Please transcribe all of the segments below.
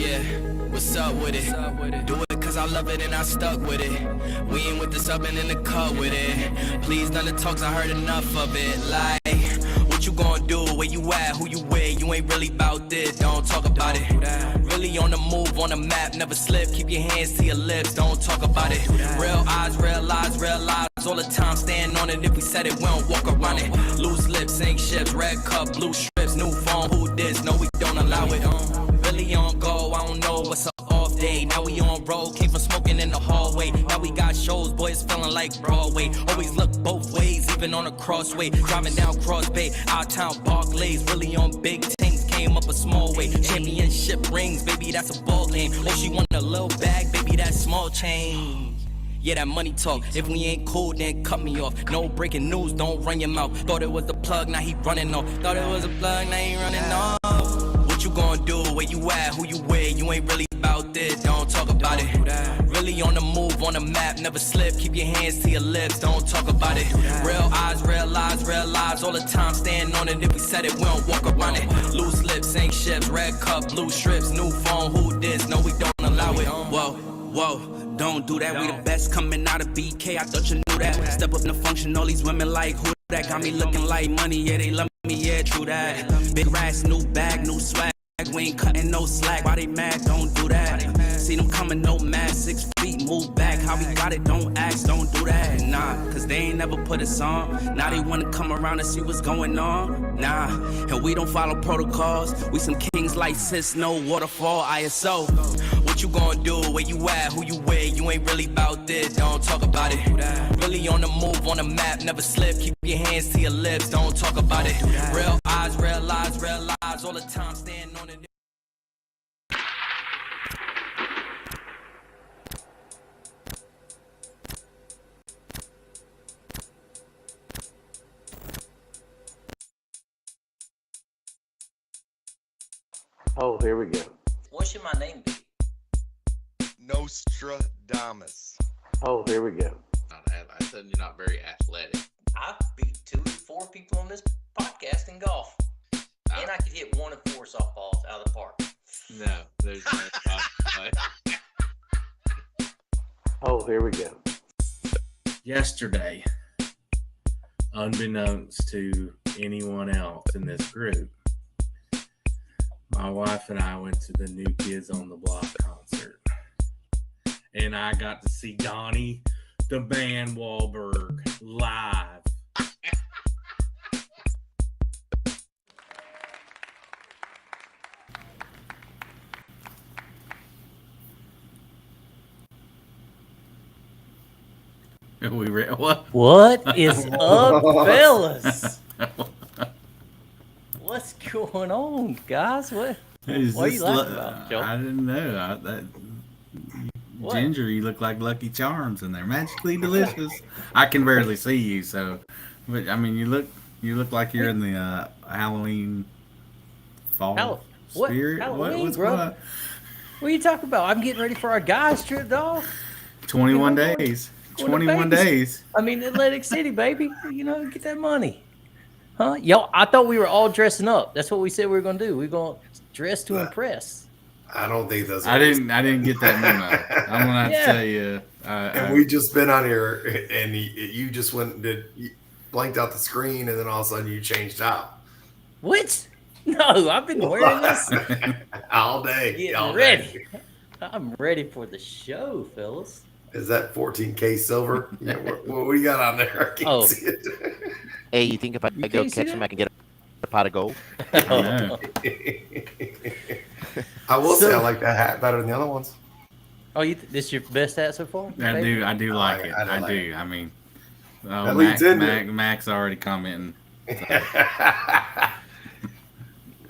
Yeah, what's up with it? Do it cause I love it and I stuck with it. We ain't with the subbing in the cut with it. Please none of the talks, I heard enough of it. Like, what you gonna do? Where you at? Who you with? You ain't really about this, don't talk about it. Really on the move, on the map, never slip. Keep your hands to your lips, don't talk about it. Real eyes, real lies, real lies. All the time, stand on it. If we said it, we don't walk around it. Loose lips, sink ships, red cup, blue strips, new phone, who this? No, we don't allow it. Really on go, I don't know what's up off day. Now we on road, came from smoking in the hallway. Now we got shows, boys feeling like Broadway. Always look both ways, even on a crossway. Driving down Cross Bay, out town Barclays. Really on big things, came up a small way. Championship rings, baby, that's a ball game. Oh, she want a little bag, baby, that's small change. Yeah, that money talk. If we ain't cool, then cut me off. No breaking news, don't run your mouth. Thought it was the plug, now he running off. Thought it was a plug, now he running off. What you gonna do? Where you at? Who you with? You ain't really about this, don't talk about it. Really on the move, on the map, never slip. Keep your hands to your lips, don't talk about it. Real eyes, real lies, real lies. All the time, stand on it. If we said it, we don't walk around it. Loose lips, sink ships, red cup, blue strips, new phone, who this? No, we don't allow it. Whoa, whoa. Don't do that, we the best coming out of BK, I thought you knew that. Step up in the function, all these women like who that. Got me looking like money, yeah, they love me, yeah, true that. Big racks, new bag, new swag, we ain't cutting no slack. Why they mad, don't do that. See them coming, no mask, 6 feet, move back. How we got it, don't ask, don't do that. Nah, cause they ain't never put us on. Now they wanna come around and see what's going on. Nah, and we don't follow protocols. We some kings like sis, no waterfall, ISO. What you gonna do? Where you at? Who you with? You ain't really about this, don't talk about it. Really on the move, on the map, never slip. Keep your hands to your lips, don't talk about it. Real eyes, real lies, real lies. All the time, stand on it. Oh, here we go. What should my name be? Nostradamus. Oh, here we go. I said you're not very athletic. I've beat 2 to 4 people on this podcast in golf. And I could hit 1 and 4 softballs out of the park. No, there's no possibility. Oh, here we go. Yesterday, unbeknownst to anyone else in this group, my wife and I went to the New Kids on the Block concert. And I got to see Donnie the Man Wahlberg live. What is up, fellas? What's going on, guys? What are you laughing about, Joe? I didn't know. Ginger, you look like Lucky Charms, and they're magically delicious. I can barely see you, so, but I mean, you look like you're in the Halloween fall spirit. Halloween, What's bro? going on? What are you talking about? I'm getting ready for our guys trip, dog. 21 days. 21 days. I mean, Atlantic City, baby. You know, get that money. Huh? Y'all, I thought we were all dressing up. That's what we said we were going to do. We're going to dress to impress. I don't think that's. I didn't get that memo. I'm gonna have to tell you. And we just been on here, and you just went and blanked out the screen, and then all of a sudden you changed out. What? No, I've been wearing this all day. Getting ready. I'm ready for the show, fellas. Is that 14K silver? Yeah, what we got on there? I can't see it. Hey, you think if I go catch him, I can get a pot of gold? I will say I like that hat better than the other ones. Oh, this is your best hat so far? I do like it. I do. I mean, Mac's already commenting.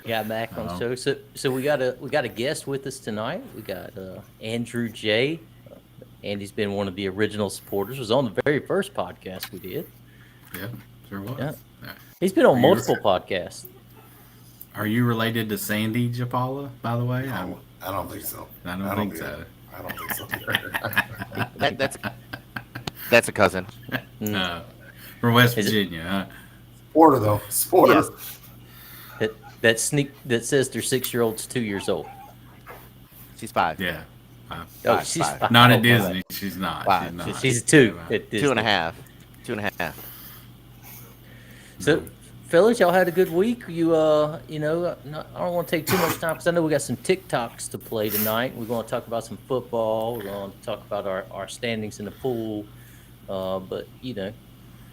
Got Mac on the show. So we got a guest with us tonight. We got Andrew J. Andy's been one of the original supporters. Was on the very first podcast we did. Yeah, sure was. Yeah. He's been on multiple podcasts. Are you related to Sandy Japala, by the way? I don't think so. I don't think so. I don't think so. That's a cousin. No, from West Virginia. Huh? Sporter though. Sporter. Yes. That says their 6-year-old's 2 years old. She's 5. Yeah. Oh, Five, she's five. five. Not Oh, at my Disney. bad. She's not. Five. She's not. She's 2 at Disney. 2.5. 2.5. So, fellas, y'all had a good week. You, you know, I don't want to take too much time because I know we got some TikToks to play tonight. We're going to talk about some football. We're going to talk about our standings in the pool. But you know,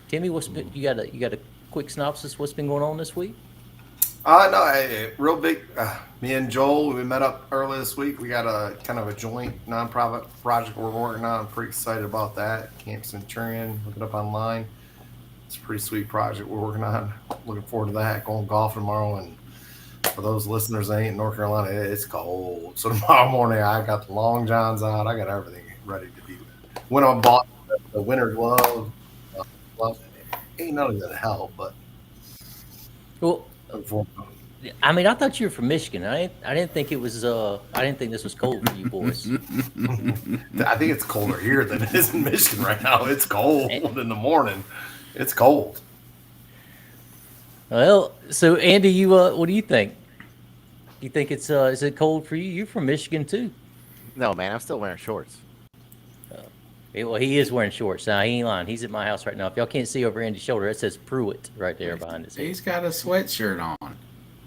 Timmy, you got a quick synopsis? What's been going on this week? No, real big. Me and Joel, we met up early this week. We got a kind of a joint nonprofit project we're working on. I'm pretty excited about that. Camp Centurion, look it up online. It's a pretty sweet project we're working on. Looking forward to that. Going golfing tomorrow. And for those listeners that ain't in North Carolina, it's cold. So tomorrow morning, I got the long johns out. I got everything ready to be. Went on bought the winter glove. Ain't none of that help, but Well, I mean, I thought you were from Michigan. I didn't think it was. I didn't think this was cold for you boys. I think it's colder here than it is in Michigan right now. It's cold in the morning. It's cold. Well, so Andy, you what do you think? You think it's is it cold for you? You're from Michigan too. No, man, I'm still wearing shorts. Well, he is wearing shorts. Now, he ain't lying. He's at my house right now. If y'all can't see over Andy's shoulder, it says Pruitt right there behind his head. He's got a sweatshirt on.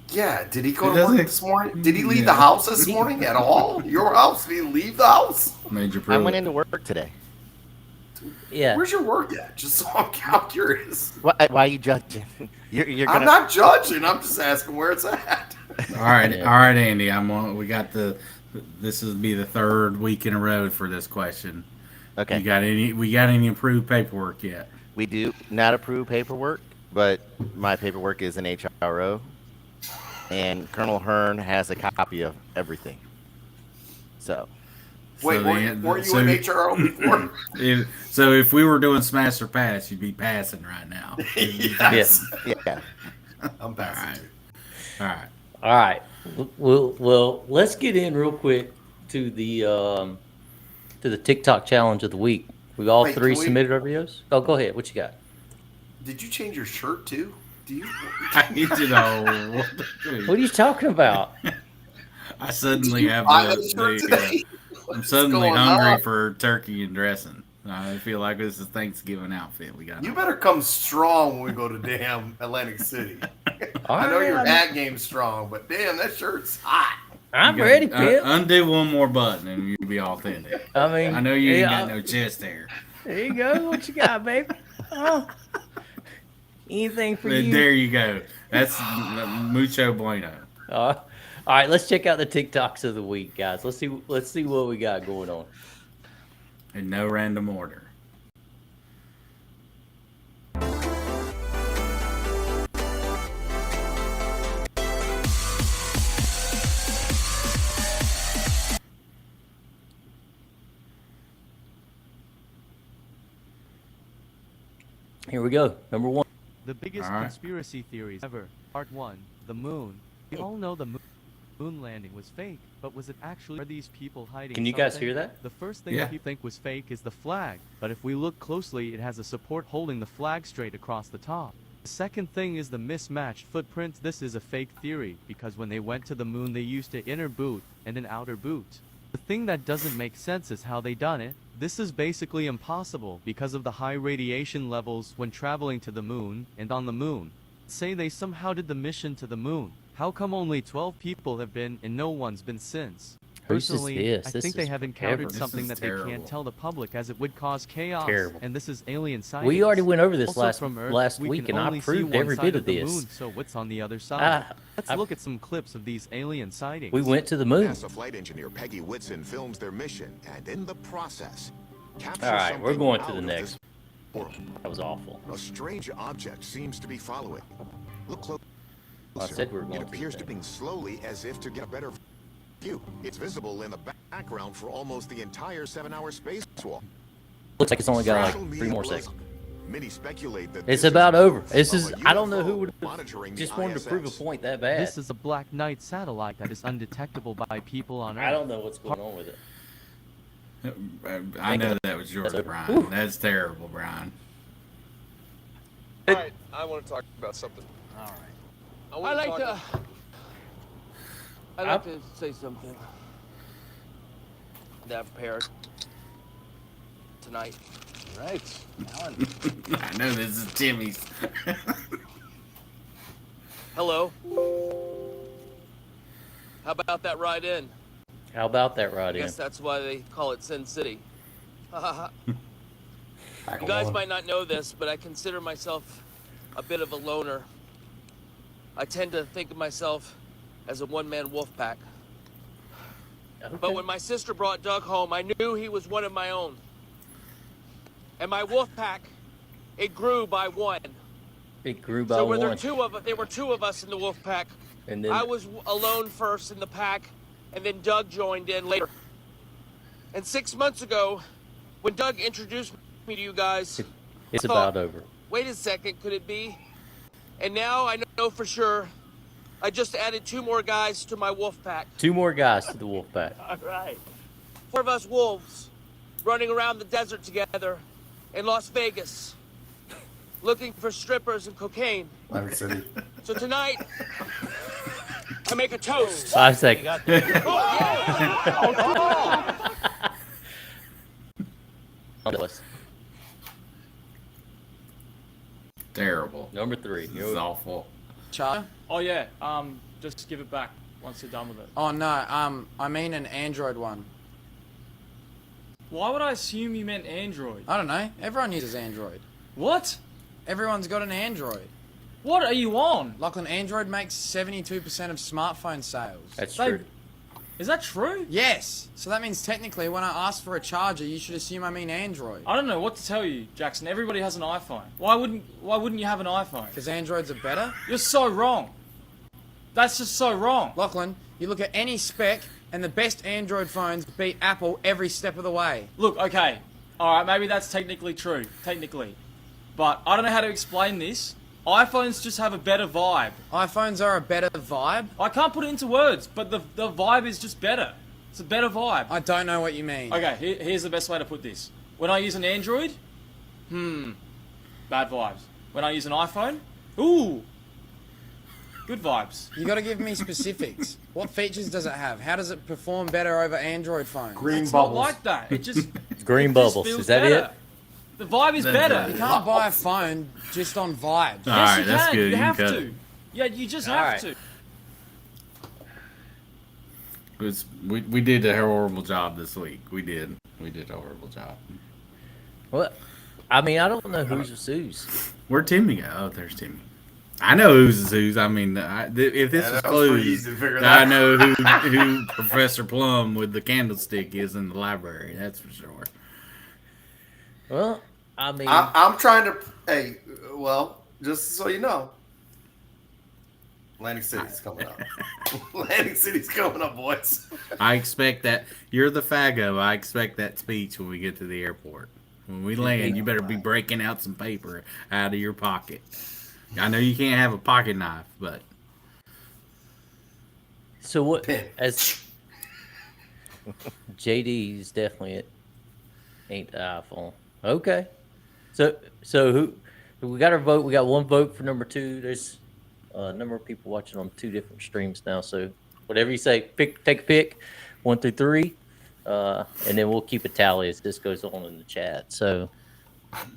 Yeah, did he go to work this morning? Did he leave the house this morning at all? Your house? Did he leave the house? Major I Pruitt. went into work today. Yeah. Where's your work at? Just so I'm curious. Why are you judging? You're gonna. I'm not judging. I'm just asking where it's at. All right, Andy. We got this will be the third week in a row for this question. Okay. We got any approved paperwork yet? We do not approve paperwork, but my paperwork is an HRO, and Colonel Hearn has a copy of everything. So. Wait, weren't you in HRO before? So if we were doing Smash or Pass, you'd be passing right now. Yes. Yeah. I'm passing. All right. All right. Well, let's get in real quick to the TikTok challenge of the week. We all three submitted our videos. Oh, go ahead. What you got? Did you change your shirt too? Do you? What are you talking about? I suddenly have I'm suddenly hungry for turkey and dressing. I feel like this is a Thanksgiving outfit we got. You better come strong when we go to damn Atlantic City. I know your hat game's strong, but damn, that shirt's hot. I'm ready, Pip. Undo one more button and you'll be authentic. I mean, I know you ain't got no chest hair. There you go. What you got, baby? Oh, anything for you? There you go. That's mucho bueno. All right, let's check out the TikToks of the week, guys. Let's see what we got going on. In no random order. Here we go. Number 1. The biggest conspiracy theories ever. Part 1. The moon. We all know the moon landing was fake, but was it actually? Are these people hiding? Can you guys hear that? The first thing people think was fake is the flag, but if we look closely, it has a support holding the flag straight across the top. The second thing is the mismatched footprints. This is a fake theory, because when they went to the moon, they used an inner boot and an outer boot. The thing that doesn't make sense is how they done it. This is basically impossible because of the high radiation levels when traveling to the moon and on the moon. Say they somehow did the mission to the moon. How come only 12 people have been and no one's been since? Personally, I think they have encountered something that they can't tell the public, as it would cause chaos. And this is alien sightings. We already went over this Also last week, and I proved every bit of this. Moon, so what's on the other side? Let's look at some clips of these alien sightings. We went to the moon. NASA flight engineer Peggy Whitson films their mission, and in the process, all right, we're going to the next. That was awful. A strange object seems to be following. Look close. I said we were going it appears to be slowly, as if to get a better view. It's visible in the background for almost the entire 7-hour spacewalk. Looks like it's only got like 3 more seconds. Many speculate that it's about over. This is, I don't know who would have just wanted to prove a point that bad. This is a Black Knight satellite that is undetectable by people on Earth. I don't know what's going on with it. I know that was yours, Brian. That's terrible, Brian. All right, I want to talk about something. All right. I'd like to say something. that I've prepared tonight. Right. Alan. I know this is Timmy's. Hello. How about that ride in? How about that I ride in? guess that's why they call it Sin City. You Back guys on. might not know this, but I consider myself a bit of a loner. I tend to think of myself as a one-man wolf pack. Okay. But when my sister brought Doug home, I knew he was one of my own. And my wolf pack, it grew by one. It grew by So one. there were two of us in the wolf pack. And then I was alone first in the pack, and then Doug joined in later. And 6 months ago, when Doug introduced me to you guys, it's I thought, about over. wait a second, could it be? And now I know for sure, I just added 2 more guys to my wolf pack. 2 more guys to the wolf pack. All right. 4 of us wolves running around the desert together in Las Vegas, looking for strippers and cocaine. Atlantic City. So tonight, I make a toast. 5 seconds. Terrible. Number 3. This is awful. Charlie? Oh yeah, just give it back once you're done with it. Oh no, I mean an Android one. Why would I assume you meant Android? I don't know. Everyone uses Android. What? Everyone's got an Android. What are you on? Lachlan, Android makes 72% of smartphone sales. That's They- true. Is that true? Yes. So that means technically when I ask for a charger, you should assume I mean Android. I don't know what to tell you, Jackson. Everybody has an iPhone. Why wouldn't you have an iPhone? Because Androids are better? You're so wrong. That's just so wrong. Lachlan, you look at any spec, and the best Android phones beat Apple every step of the way. Look, okay. Alright, maybe that's technically true. Technically. But I don't know how to explain this. iPhones just have a better vibe. iPhones are a better vibe? I can't put it into words, but the vibe is just better. It's a better vibe. I don't know what you mean. Okay, here's the best way to put this. When I use an Android, bad vibes. When I use an iPhone, ooh, good vibes. You gotta give me specifics. What features does it have? How does it perform better over Android phones? Green It's bubbles. not like that. It just Green it just bubbles. feels Is that better. it? The vibe is That's better. You can't buy a phone just on vibes. All Yes, right, you that's can. good. You You have can cut to. it. Yeah, you just All have right. to. We did a horrible job this week. We did a horrible job. Well, I mean, I don't know who's who's. Where'd Timmy go? Oh, there's Timmy. I know who's who's. I mean, if this was that was pretty clues, easy to figure that I know who Professor Plum with the candlestick is in the library. That's for sure. Well, I mean, I'm trying to. Hey, well, just so you know, Atlantic City's coming up. Atlantic City's coming up, boys. I expect that you're the Fago. I expect that speech when we get to the airport. When we land, you better be breaking out some paper out of your pocket. I know you can't have a pocket knife, but so what? Pin. As JD's definitely ain't the iPhone. Okay, so who? We got our vote. We got 1 vote for number 2. There's a number of people watching on 2 different streams now. So whatever you say, take a pick, 1 through 3, and then we'll keep a tally as this goes on in the chat. So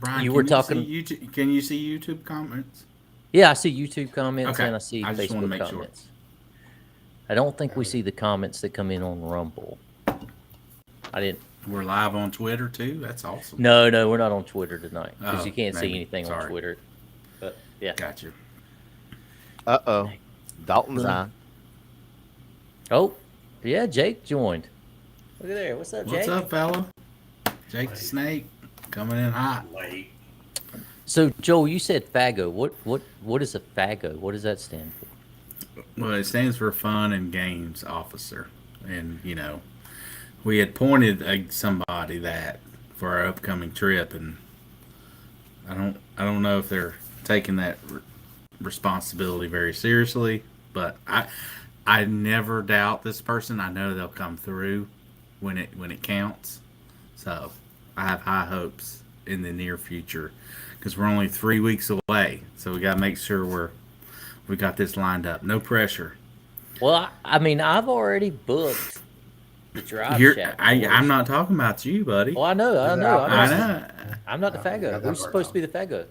Brian, you were can talking. You see YouTube, can you see YouTube comments? Yeah, I see YouTube comments Okay. and I see I just wanna Facebook make sure. comments. I don't think we see the comments that come in on Rumble. I didn't. We're live on Twitter too. That's awesome. No, we're not on Twitter tonight because Oh, you can't see maybe. anything on Sorry. Twitter. But yeah. Gotcha. Uh-oh. Dalton's on. Oh, yeah, Jake joined. Look at there. What's up, Jake? What's up, fella? Jake the Snake coming in hot. So, Joel, you said Fago. What is a Fago? What does that stand for? Well, it stands for Fun and Games Officer, and we had pointed somebody that for our upcoming trip, and I don't know if they're taking that responsibility very seriously, but I never doubt this person. I know they'll come through when it counts. So I have high hopes in the near future because we're only 3 weeks away. So we got to make sure we got this lined up. No pressure. Well, I mean, I've already booked The drive You're, shack. I'm not talking about you, buddy. Oh, I know. I know. I'm not the Fago. Who's supposed to be the Fago?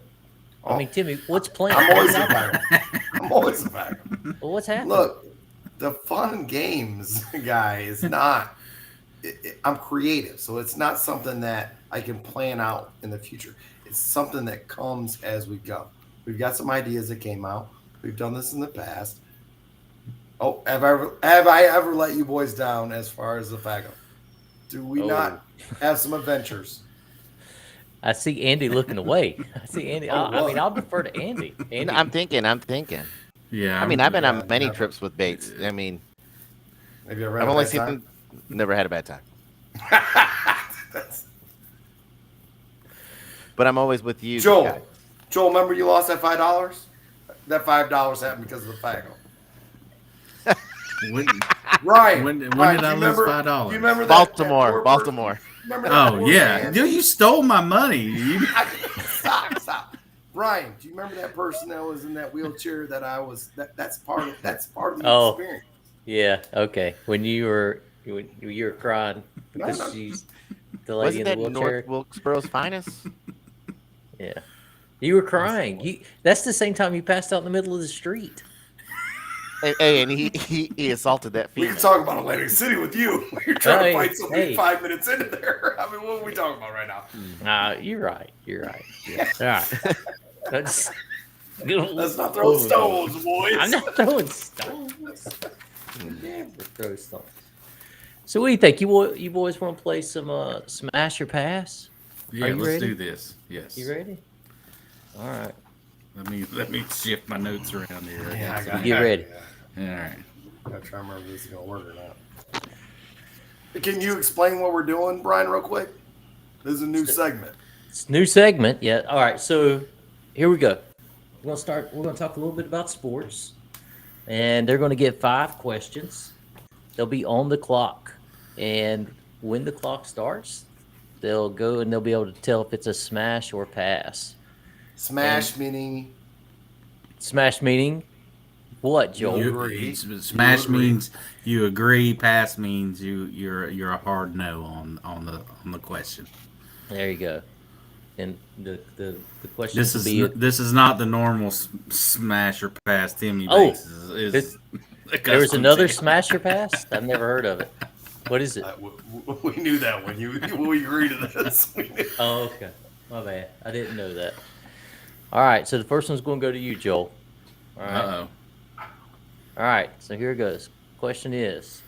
Oh. I mean, Timmy, what's playing? I'm always a Fago. I'm always a Fago. Well, what's happening? Look, the fun games, guy, is not. I'm creative, so it's not something that I can plan out in the future. It's something that comes as we go. We've got some ideas that came out. We've done this in the past. Oh, have I ever let you boys down as far as the Fago? Do we not have some adventures? I see Andy looking away. I see Andy. I mean, I'll defer to Andy. Andy. I'm thinking. Yeah. I mean, I've been on many trips with Bates. I mean, Have you ever I've only seen never had a bad time. But I'm always with you, Joel. Joel, remember you lost that $5? That $5 happened because of the Fago. Ryan, When did Ryan, I lose $5? You remember that? Baltimore. Remember that Oh yeah, you stole my money. Stop. Brian, do you remember that person that was in that wheelchair that I was? That's part of the experience. Yeah. Okay. When you were crying because she's the lady Wasn't in the that wheelchair. North Wilkesboro's finest? Yeah. You were crying. That's the same time you passed out in the middle of the street. Hey, and he assaulted that We female. can talk about Atlantic City with you. You're trying to fight somebody hey. 5 minutes into there. I mean, what are we talking about right now? You're right. Yeah. All right. Let's not throw stones, boys. I'm not throwing stones. Never throw stones. So what do you think? You boys want to play some Smash or Pass? Yeah, let's ready? do this. Yes. You ready? All right. Let me shift my notes around here. Get ready. All right. I gotta try to remember if this is gonna work or not. Can you explain what we're doing, Brian, real quick? This is a new segment. It's a new segment. Yeah. All right. So here we go. We're gonna talk a little bit about sports, and they're gonna get 5 questions. They'll be on the clock, and when the clock starts, they'll go and they'll be able to tell if it's a smash or pass. Smash meaning what, Joel? Smash means you agree. Pass means you're a hard no on the question. There you go. And the question This is not the normal smash or pass. Timmy Oh, Bates is there was another smash or pass? I've never heard of it. What is it? We knew that when we agreed to this. Oh, okay. My bad. I didn't know that. All right, so the first one's going to go to you, Joel. All right. Uh-oh. All right, so here it goes. Question is,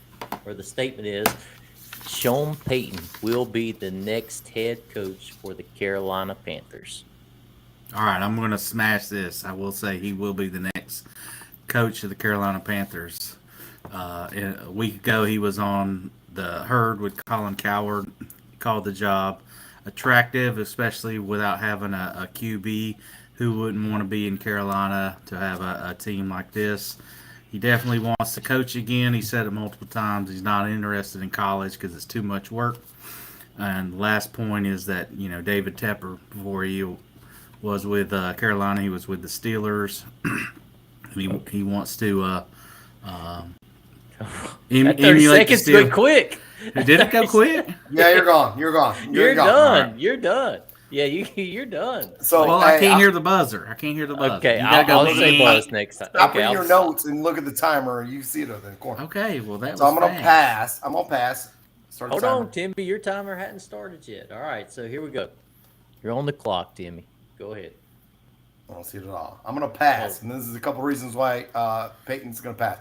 or the statement is, Sean Payton will be the next head coach for the Carolina Panthers. All right, I'm going to smash this. I will say he will be the next coach of the Carolina Panthers. A week ago, he was on the Herd with Colin Cowherd. He called the job attractive, especially without having a QB. Who wouldn't want to be in Carolina to have a team like this? He definitely wants to coach again. He said it multiple times. He's not interested in college because it's too much work. And the last point is that, David Tepper, before he was with Carolina, he was with the Steelers. He wants to emulate the seconds went quick. Did it go quick? Yeah, you're gone. You're done. Right. You're done. Yeah, you're done. So I can't hear the buzzer. Okay, I'll say buzz next time. Stop reading your notes and look at the timer. You see it in the corner. Okay, well that was I'm gonna fast. pass. I'm gonna pass. Start Hold the timer. on, Timmy. Your timer hadn't started yet. All right, so here we go. You're on the clock, Timmy. Go ahead. I don't see it at all. I'm gonna pass, and this is a couple reasons why Peyton's gonna pass.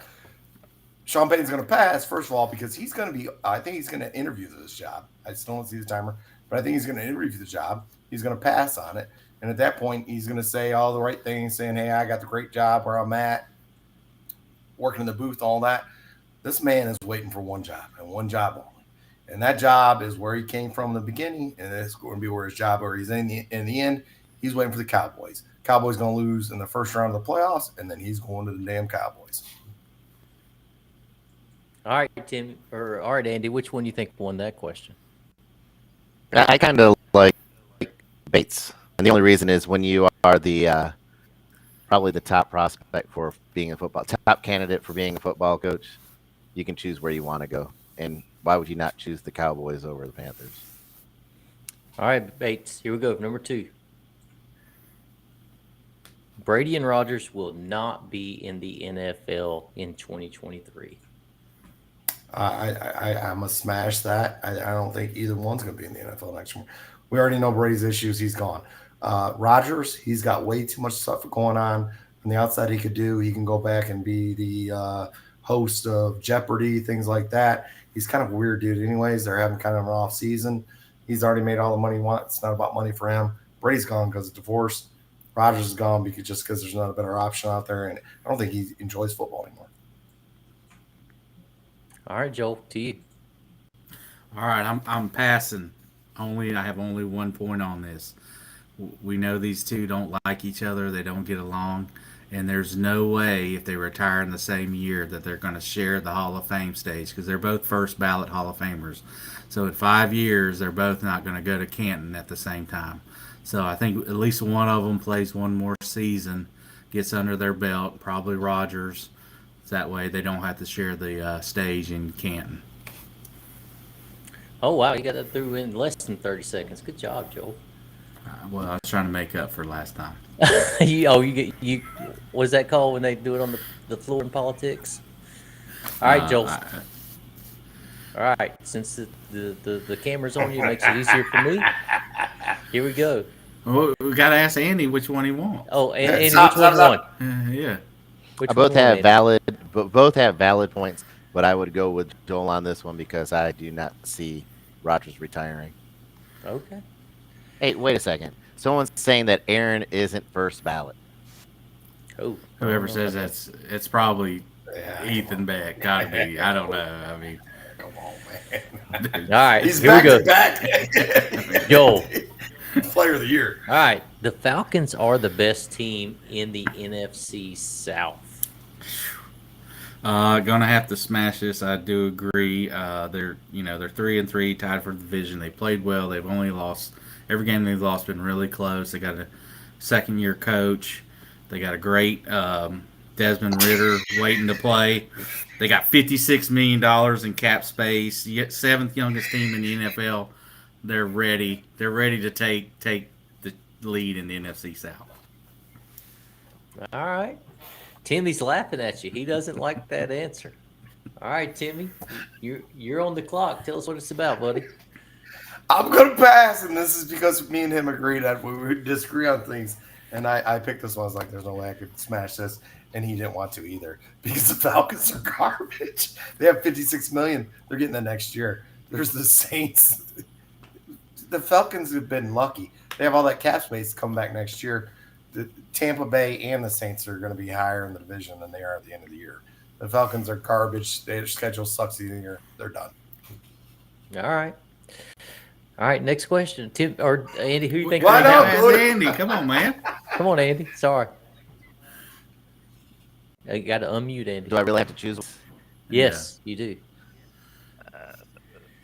Sean Payton's gonna pass, first of all, because he's gonna be. I think he's gonna interview for this job. I still don't see the timer, but I think he's gonna interview for the job. He's going to pass on it. And at that point, he's going to say all the right things, saying, hey, I got the great job where I'm at, working in the booth, all that. This man is waiting for one job and one job only. And that job is where he came from in the beginning, and it's going to be where his job, where he's in the end, he's waiting for the Cowboys. Cowboys going to lose in the first round of the playoffs, and then he's going to the damn Cowboys. All right, Tim, or all right, Andy, which one do you think won that question? I kind of like Bates, and the only reason is when you are the probably the top prospect for being a top candidate for being a football coach, you can choose where you want to go. And why would you not choose the Cowboys over the Panthers? All right, Bates. Here we go. Number 2. Brady and Rodgers will not be in the NFL in 2023. I'm gonna smash that. I don't think either one's gonna be in the NFL next year. We already know Brady's issues. He's gone. Rodgers, he's got way too much stuff going on the outside. He could do. He can go back and be the host of Jeopardy, things like that. He's kind of a weird dude. Anyways, they're having kind of an off season. He's already made all the money he wants. It's not about money for him. Brady's gone because of divorce. Rodgers is gone because there's not a better option out there, and I don't think he enjoys football anymore. All right, Joel, to you. All right, I'm passing. I have only 1 point on this. We know these two don't like each other. They don't get along. And there's no way if they retire in the same year that they're going to share the Hall of Fame stage because they're both first ballot Hall of Famers. So in 5 years, they're both not going to go to Canton at the same time. So I think at least one of them plays one more season, gets under their belt, probably Rodgers. That way they don't have to share the stage in Canton. Oh, wow. You got that through in less than 30 seconds. Good job, Joel. Well, I was trying to make up for last time. you what is that called when they do it on the floor in politics? All right, Joel. All right, since the camera's on you, it makes it easier for me. Here we go. Well, we got to ask Andy which one he wants. Oh, Andy, which one won? Yeah. Both have valid points, but I would go with Joel on this one because I do not see Rodgers retiring. Okay. Hey, wait a second. Someone's saying that Aaron isn't first ballot. Oh. Whoever says it's probably Ethan Beck. Gotta be. I don't know. I mean, come on, man. All right, He's here we go. back. Joel. Player of the year. All right, the Falcons are the best team in the NFC South. Gonna have to smash this. I do agree. They're 3-3, tied for the division. They played well. They've only lost every game they've lost. Been really close. They got a second-year coach. They got a great Desmond Ritter waiting to play. They got $56 million in cap space. Yet 7th youngest team in the NFL. They're ready. They're ready to take the lead in the NFC South. All right. Timmy's laughing at you. He doesn't like that answer. All right, Timmy, you're on the clock. Tell us what it's about, buddy. I'm gonna pass, and this is because me and him agreed that we would disagree on things. And I picked this one. I was like, "There's no way I could smash this," and he didn't want to either because the Falcons are garbage. They have $56 million. They're getting the next year. There's the Saints. The Falcons have been lucky. They have all that cap space to come back next year. The Tampa Bay and the Saints are going to be higher in the division than they are at the end of the year. The Falcons are garbage. Their schedule sucks the year. They're done. All right. All right, next question. Tim or Andy, who do you think? Why not? Andy, come on, man. Come on, Andy. Sorry. You got to unmute, Andy. Do I really have to choose? Yes, you do.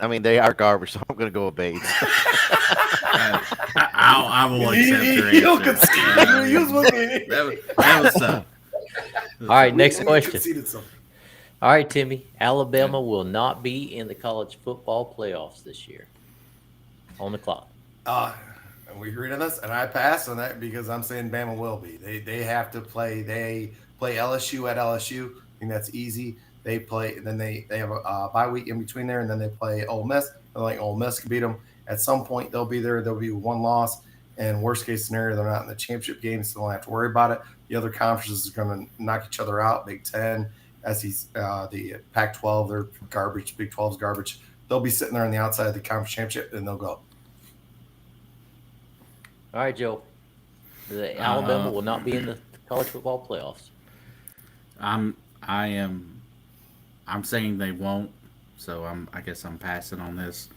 I mean, they are garbage, so I'm going to go with Bates. I will accept your answer. That was tough. All right, next question. All right, Timmy. Alabama will not be in the college football playoffs this year. On the clock. And we agreed on this, and I passed on that because I'm saying Bama will be. They have to play. They play LSU at LSU. I think that's easy. They play, and then they have a bye week in between there, and then they play Ole Miss. And like Ole Miss can beat them at some point. They'll be there. There'll be one loss, and worst case scenario, they're not in the championship game, so they don't have to worry about it. The other conferences are going to knock each other out. Big Ten, SEC, the Pac-12, they're garbage. Big 12's garbage. They'll be sitting there on the outside of the conference championship, and they'll go. All right, Joe. The Alabama will not be in the college football playoffs. I'm saying they won't, so I guess I'm passing on this.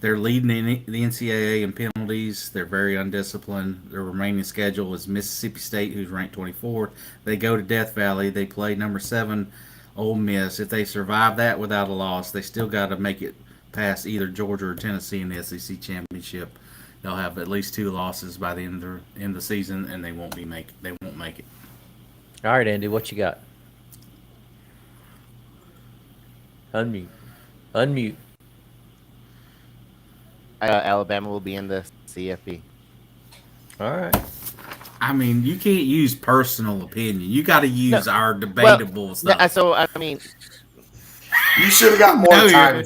They're leading the NCAA in penalties. They're very undisciplined. Their remaining schedule is Mississippi State, who's ranked 24th. They go to Death Valley. They play number 7 Ole Miss. If they survive that without a loss, they still got to make it past either Georgia or Tennessee in the SEC championship. They'll have at least 2 losses by the end of the season, and they won't make it. All right, Andy, what you got? Unmute. Alabama will be in the CFP. All right. I mean, you can't use personal opinion. You got to use our debatable stuff. So I mean, you should have got more time.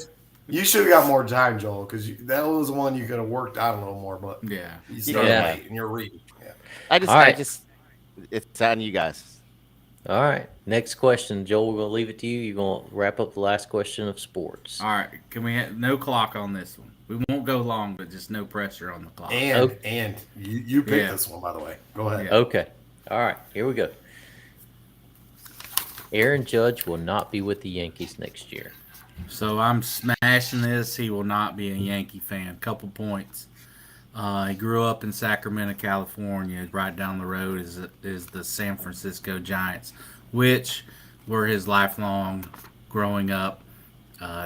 You should have got more time, Joel, because that was the one you could have worked out a little more. But yeah, you started late and you're reading. Yeah. I just, it's on you guys. All right. Next question, Joel. We're gonna leave it to you. You're gonna wrap up the last question of sports. All right. Can we have no clock on this one? We won't go long, but just no pressure on the clock. And you picked this one, by the way. Go ahead. Yeah. Okay. All right. Here we go. Aaron Judge will not be with the Yankees next year. So I'm smashing this. He will not be a Yankee fan. Couple points. He grew up in Sacramento, California. Right down the road is the San Francisco Giants, which were his lifelong growing up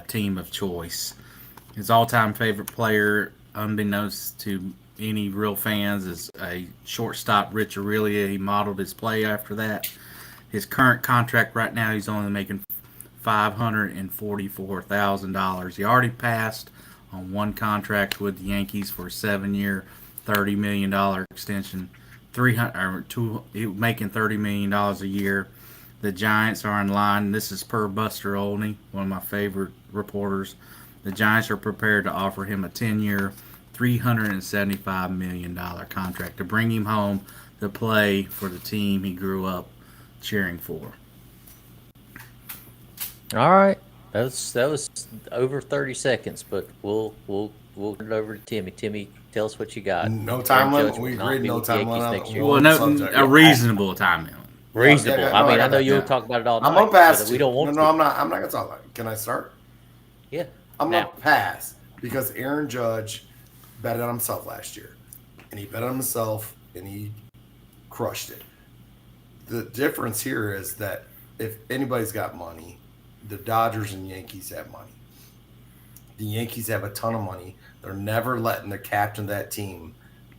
team of choice. His all-time favorite player, unbeknownst to any real fans, is a shortstop, Rich Aurelia. He modeled his play after that. His current contract right now, he's only making $544,000. He already passed on one contract with the Yankees for a 7-year, $30 million extension. Making $30 million a year. The Giants are in line. This is per Buster Olney, one of my favorite reporters. The Giants are prepared to offer him a 10-year, $375 million contract to bring him home to play for the team he grew up cheering for. All right. That was over 30 seconds, but we'll turn it over to Timmy. Timmy, tell us what you got. No time limit. We agreed no time limit. Well, a reasonable time limit. Reasonable. I know you'll talk about it all night. I'm gonna pass. We don't want to. No, I'm not. I'm not gonna talk about it. Can I start? Yeah. I'm gonna pass because Aaron Judge bet on himself last year, and he bet on himself and he crushed it. The difference here is that if anybody's got money, the Dodgers and Yankees have money. The Yankees have a ton of money. They're never letting the captain of that team,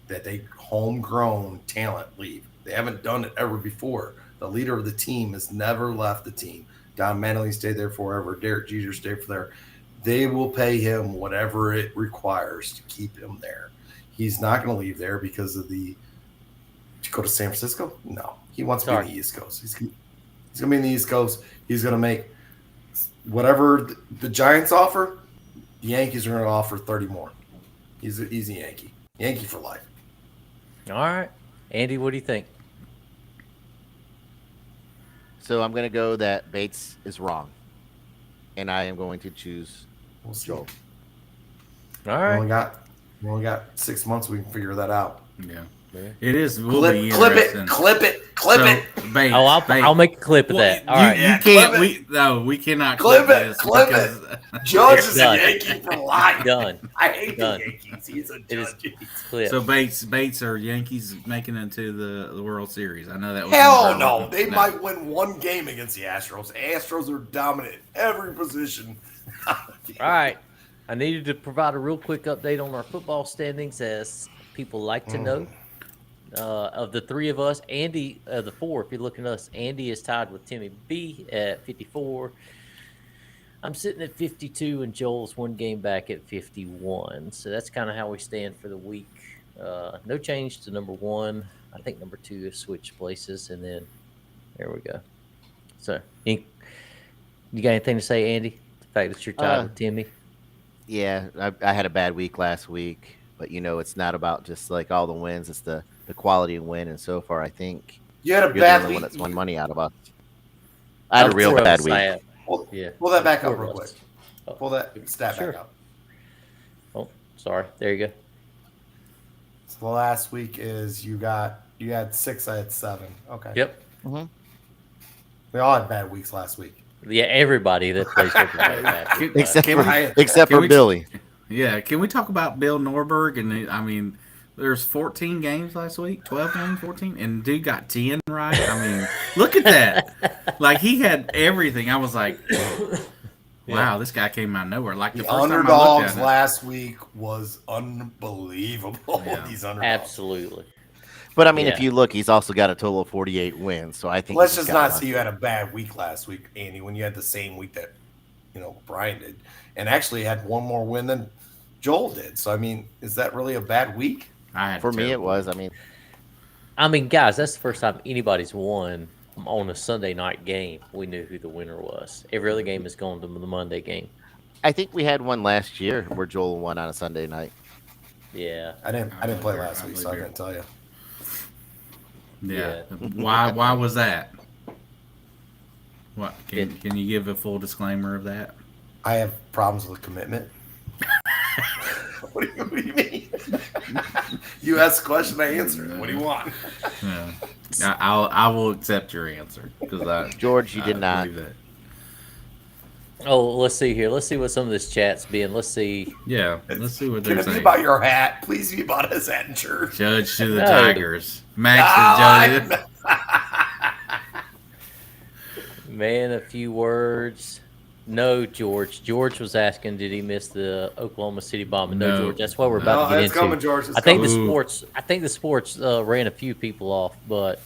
that they homegrown talent, leave. They haven't done it ever before. The leader of the team has never left the team. Don Mattingly stayed there forever. Derek Jeter stayed for there. They will pay him whatever it requires to keep him there. He's not going to leave there because of to go to San Francisco? No. He wants to be in the East Coast. He's going to be in the East Coast. He's going to make whatever the Giants offer, the Yankees are going to offer 30 more. He's a Yankee. Yankee for life. All right. Andy, what do you think? So I'm going to go that Bates is wrong. And I am going to choose Joel. All right. We only got 6 months. We can figure that out. Yeah. It is. Clip it. Bates, I'll make a clip of that. All right. You can't. We cannot clip it. Clip it. Judge is a Yankee for life. Done. I hate the Yankees. He's a Judge. So Bates are Yankees making it into the World Series. I know that was hell no. They might win one game against the Astros. The Astros are dominant every position. All right. I needed to provide a real quick update on our football standings, as people like to know. Of the three of us, Andy, the four, if you're looking at us, Andy is tied with Timmy B at 54. I'm sitting at 52, and Joel's one game back at 51. So that's kind of how we stand for the week. No change to number one. I think number two has switched places, and then there we go. So, you got anything to say, Andy? The fact that you're tied with Timmy? Yeah, I had a bad week last week, but it's not about just like all the wins. It's the quality of win, and so far I think you had a you're bad the only week. one that's won money out of us. I had a real bad week. Pull that back up real quick. Pull that stat back up. Oh, sorry. There you go. So the last week is you had 6, I had 7. Okay. Yep. Mm-hmm. We all had bad weeks last week. Yeah, everybody that plays football. Except for Billy. Yeah, can we talk about Bill Norberg? And there's 14 games last week, 12 games, 14, and dude got 10 right. Look at that. Like, he had everything. I was like, wow, this guy came out of nowhere. Like, the underdogs last week was unbelievable. Yeah. These underdogs. Absolutely. But if you look, he's also got a total of 48 wins. So I think let's just not say you had a bad week last week, Andy, when you had the same week that Brian did, and actually had one more win than Joel did. So I mean, is that really a bad week? For me, it was. I mean, guys, that's the first time anybody's won on a Sunday night game. We knew who the winner was. Every other game is going to the Monday game. I think we had one last year where Joel won on a Sunday night. Yeah, I didn't play last week, so I couldn't tell you. Yeah. Why was that? What can you give a full disclaimer of that? I have problems with commitment. What do you mean? You ask a question, I answer it. What do you want? Yeah. I will accept your answer because George, you did not. That. Oh, let's see here. Let's see what some of this chat's been. Let's see. Yeah, let's see what they're Can it saying. be about your hat? Please be about his hat and shirt. Judge to the No. Tigers. Max is judge. Man, a few words. No, George. George was asking, did he miss the Oklahoma City bombing? No, George. That's what we're about to get it's into. coming, George. It's I think coming. the sports ran a few people off, but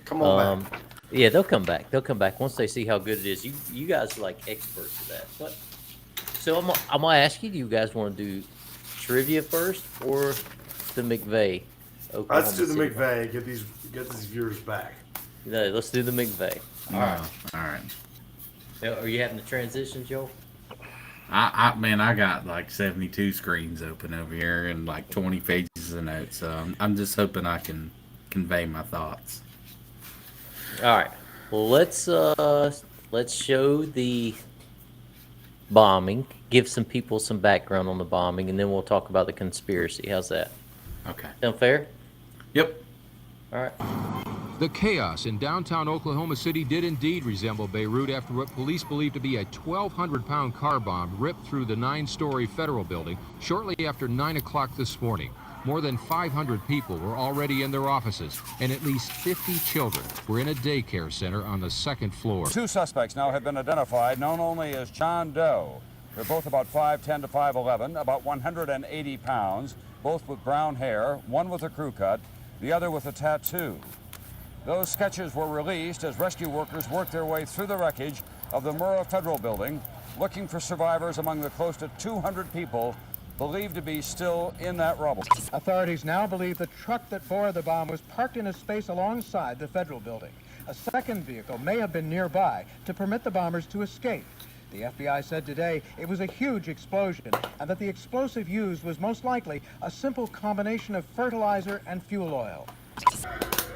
come on back. Yeah, they'll come back. They'll come back once they see how good it is. You guys are like experts at that. But so I'm gonna ask you, do you guys want to do trivia first or the McVeigh? Oklahoma Let's do the City McVeigh. Get these viewers back. No, let's do the McVeigh. All right. All right. Are you having the transition, Joe? I got like 72 screens open over here and like 20 pages of notes. So I'm just hoping I can convey my thoughts. All right. Well, let's show the bombing. Give some people some background on the bombing, and then we'll talk about the conspiracy. How's that? Okay. Sound fair? Yep. All right. The chaos in downtown Oklahoma City did indeed resemble Beirut after what police believe to be a 1,200-pound car bomb ripped through the 9-story federal building shortly after 9 o'clock this morning. More than 500 people were already in their offices, and at least 50 children were in a daycare center on the second floor. 2 suspects now have been identified, known only as John Doe. They're both about 5'10" to 5'11", about 180 pounds, both with brown hair, one with a crew cut, the other with a tattoo. Those sketches were released as rescue workers worked their way through the wreckage of the Murrah Federal Building, looking for survivors among the close to 200 people believed to be still in that rubble. Authorities now believe the truck that bore the bomb was parked in a space alongside the federal building. A second vehicle may have been nearby to permit the bombers to escape. The FBI said today it was a huge explosion and that the explosive used was most likely a simple combination of fertilizer and fuel oil.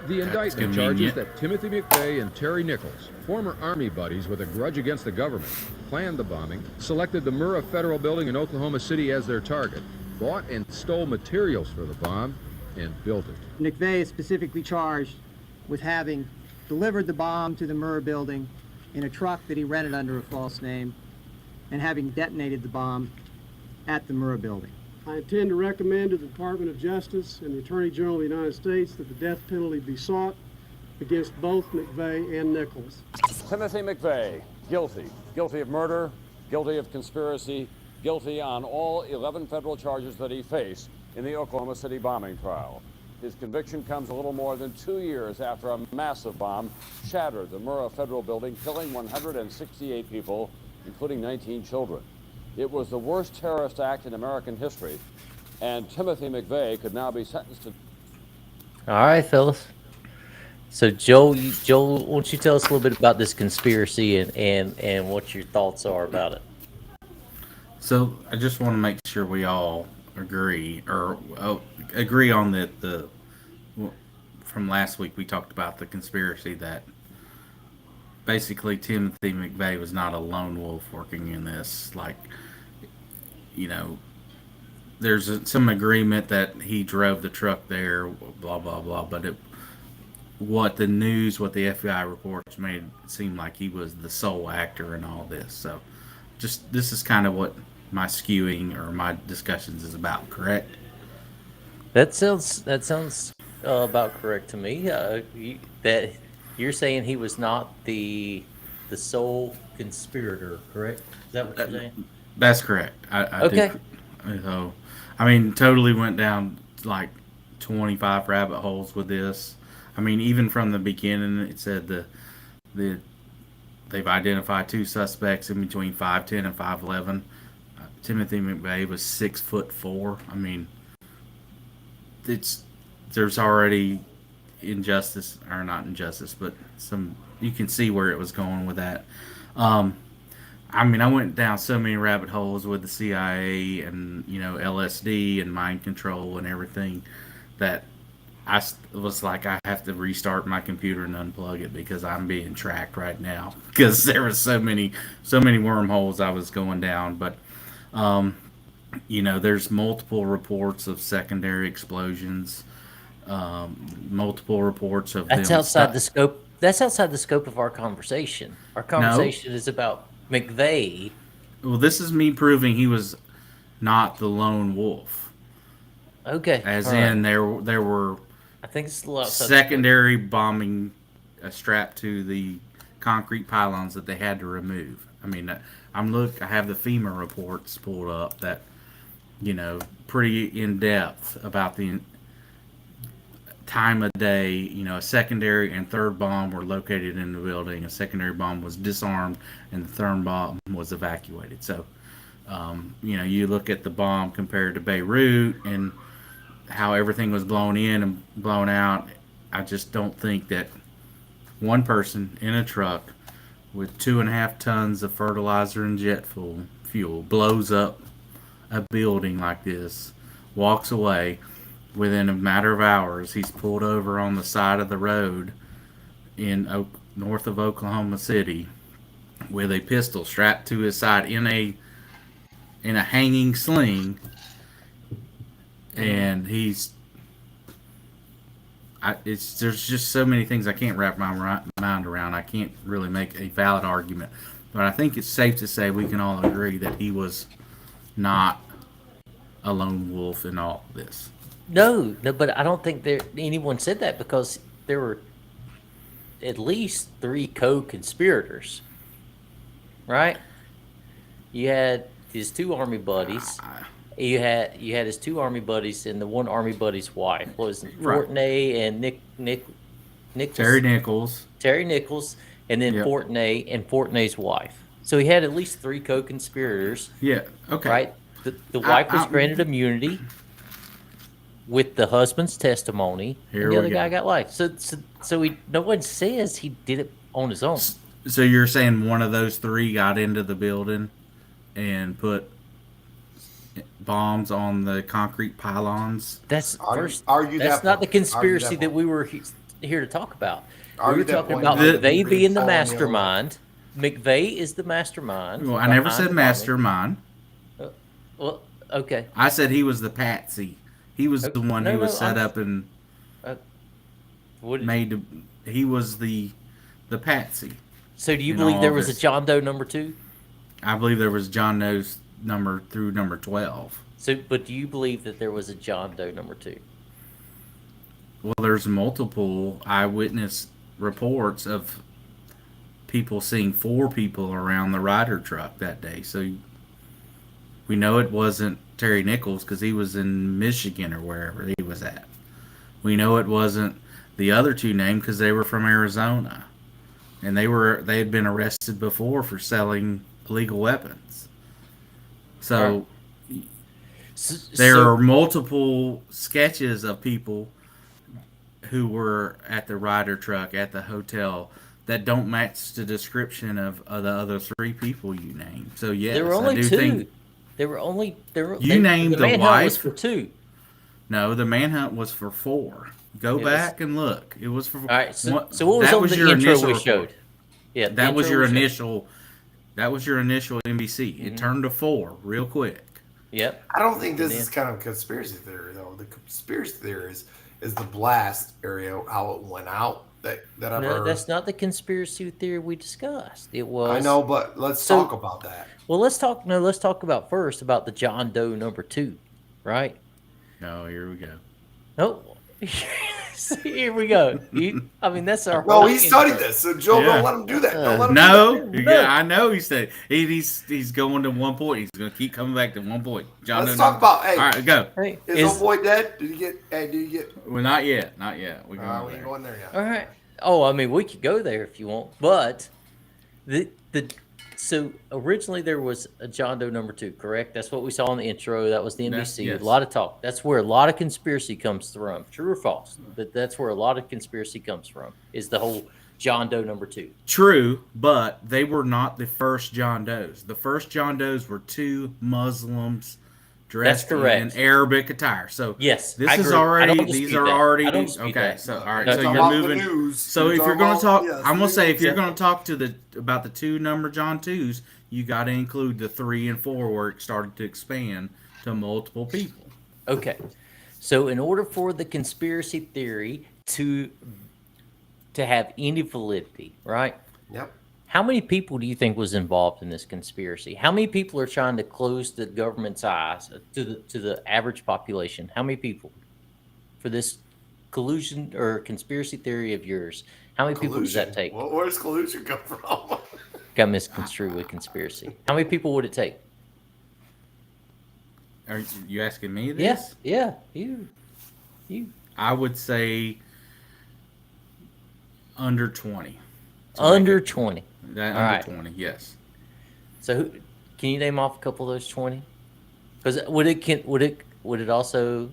The indictment charges that Timothy McVeigh and Terry Nichols, former Army buddies with a grudge against the government, planned the bombing, selected the Murrah Federal Building in Oklahoma City as their target, bought and stole materials for the bomb, and built it. McVeigh is specifically charged with having delivered the bomb to the Murrah Building in a truck that he rented under a false name and having detonated the bomb at the Murrah Building. I intend to recommend to the Department of Justice and the Attorney General of the United States that the death penalty be sought against both McVeigh and Nichols. Timothy McVeigh, guilty. Guilty of murder, guilty of conspiracy, guilty on all 11 federal charges that he faced in the Oklahoma City bombing trial. His conviction comes a little more than 2 years after a massive bomb shattered the Murrah Federal Building, killing 168 people, including 19 children. It was the worst terrorist act in American history, and Timothy McVeigh could now be sentenced to... All right, fellas. So, Joel, why don't you tell us a little bit about this conspiracy and what your thoughts are about it? So, I just want to make sure we all agree on that from last week we talked about the conspiracy that basically Timothy McVeigh was not a lone wolf working in this. Like, there's some agreement that he drove the truck there, blah, blah, blah. But what the FBI reports made it seem like he was the sole actor in all this. So this is kind of what my skewing or my discussions is about, correct? That sounds about correct to me. That you're saying he was not the sole conspirator, correct? Is that what you're saying? That's correct. Okay. So, I mean, totally went down like 25 rabbit holes with this. I mean, even from the beginning, it said the They've identified 2 suspects in between 5'10" and 5'11". Timothy McVeigh was 6'4". I mean, there's already injustice, or not injustice, but you can see where it was going with that. I mean, I went down so many rabbit holes with the CIA and, LSD and mind control and everything that I was like, I have to restart my computer and unplug it because I'm being tracked right now because there was so many wormholes I was going down. But, there's multiple reports of secondary explosions, multiple reports of That's them outside the scope. That's outside the scope of our conversation. Our conversation is about McVeigh. Well, this is me proving he was not the lone wolf. Okay. As all in, right. there were I think it's a lot secondary bombing strapped to the concrete pylons that they had to remove. I mean, I have the FEMA reports pulled up that, pretty in depth about the time of day. A secondary and third bomb were located in the building. A secondary bomb was disarmed, and the third bomb was evacuated. So, you look at the bomb compared to Beirut and how everything was blown in and blown out. I just don't think that one person in a truck with 2.5 tons of fertilizer and jet fuel blows up a building like this, walks away. Within a matter of hours, he's pulled over on the side of the road in north of Oklahoma City with a pistol strapped to his side in a hanging sling, and there's just so many things I can't wrap my mind around. I can't really make a valid argument, but I think it's safe to say we can all agree that he was not a lone wolf in all of this. No, but I don't think anyone said that because there were at least 3 co-conspirators, right? You had his 2 army buddies. You had his 2 army buddies and the 1 army buddy's wife. What was it? Right. Fortney and Nichols. Terry Nichols, and then Fortney and Fortney's wife. So he had at least 3 co-conspirators. Yeah. Okay. Right. The wife was granted immunity with the husband's testimony, and the other guy got life. So no one says he did it on his own. So you're saying one of those 3 got into the building and put bombs on the concrete pylons? That's argue that's that not the point. conspiracy that we were here to talk about. We were talking point. about McVeigh being the Colonial. mastermind. McVeigh is the mastermind. Well, I never said mastermind. Well, okay. I said he was the patsy. He was the one who was set up and made. He was the patsy. So do you believe there was a John Doe number 2? I believe there was John Doe's number through number 12. So, but do you believe that there was a John Doe number 2? Well, there's multiple eyewitness reports of people seeing 4 people around the Ryder truck that day. So we know it wasn't Terry Nichols because he was in Michigan or wherever he was at. We know it wasn't the other 2 named because they were from Arizona, and they had been arrested before for selling illegal weapons. So there are multiple sketches of people who were at the Ryder truck at the hotel that don't match the description of the other 3 people you named. So yes, there were only 2. You named the manhunt wife was for 2. No, the manhunt was for 4. Go back and look. It was for. All right. So what was on the intro we showed? Yeah, that was your initial. That was your initial NBC. It turned to 4 real quick. Yep. I don't think this is kind of a conspiracy theory though. The conspiracy theory is the blast area, how it went out. That I've heard. That's not the conspiracy theory we discussed. It was. I know, but let's talk about that. Well, let's talk about first about the John Doe number 2, right? No, here we go. Oh, here we go. I mean, that's our. Well, he studied this, so Joe, don't let him do that. Don't let him do that. Yeah, I know. He said he's going to one point. He's going to keep coming back to one point. John, let's talk about. Hey, all right, go. Hey, is old boy dead? Did he get? Well, not yet. Not yet. We ain't going there yet. All right. Oh, I mean, we could go there if you want, but So originally there was a John Doe number 2, correct? That's what we saw in the intro. That was the NBC. Yes. A lot of talk. That's where a lot of conspiracy comes from. True or false? But that's where a lot of conspiracy comes from. Is the whole John Doe number 2. True, but they were not the first John Does. The first John Does were 2 Muslims dressed in Arabic attire. So yes, this is already. These are already. Okay, so all right. So you're moving. So if you're going to talk, I'm going to say if you're going to talk to about the 2 number John 2s, you got to include the 3 and 4 where it started to expand to multiple people. Okay, so in order for the conspiracy theory to have any validity, right? Yep. How many people do you think was involved in this conspiracy? How many people are trying to close the government's eyes to the average population? How many people for this collusion or conspiracy theory of yours? How many people does that take? Where does collusion come from? Got misconstrued with conspiracy. How many people would it take? Are you asking me this? Yeah, you. I would say under 20. Under 20. Under 20, yes. So, can you name off a couple of those 20? Because would it also?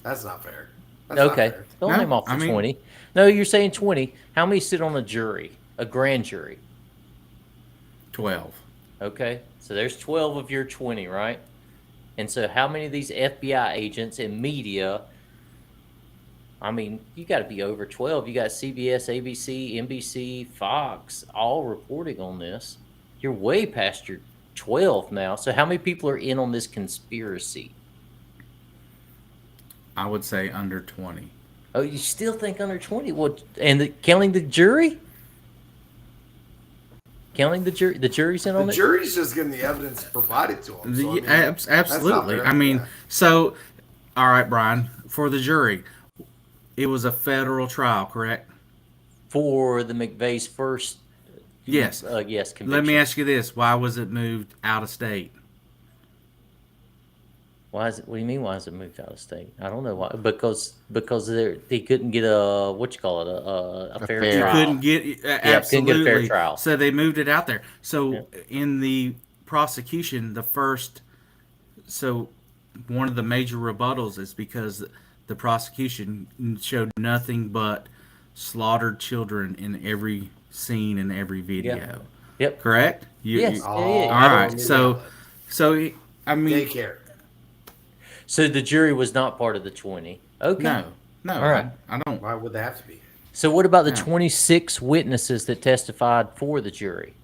That's not fair. Okay, don't name off the 20. No, you're saying 20. How many sit on a jury, a grand jury? 12. Okay, so there's 12 of your 20, right? And so, how many of these FBI agents and media? I mean, you got to be over 12. You got CBS, ABC, NBC, Fox, all reporting on this. You're way past your 12 now. So how many people are in on this conspiracy? I would say under 20. Oh, you still think under 20? What? And counting the jury? Counting the jury? The jury's in on it? The jury's just getting the evidence provided to them. So, Absolutely. I mean, so, all right, Brian, for the jury, it was a federal trial, correct? For the McVeigh's first. Yes. Yes. Conviction. Let me ask you this: why was it moved out of state? Why is it? What do you mean? Why is it moved out of state? I don't know why. Because they couldn't get a a fair trial. You couldn't get absolutely. Couldn't get a fair trial. So they moved it out there. So in the prosecution, one of the major rebuttals is because the prosecution showed nothing but slaughtered children in every scene in every video. Yep. Correct? Yes. All right. So I mean, daycare. So the jury was not part of the 20. Okay. No. All right. I don't. Why would they have to be? So what about the 26 witnesses that testified for the jury?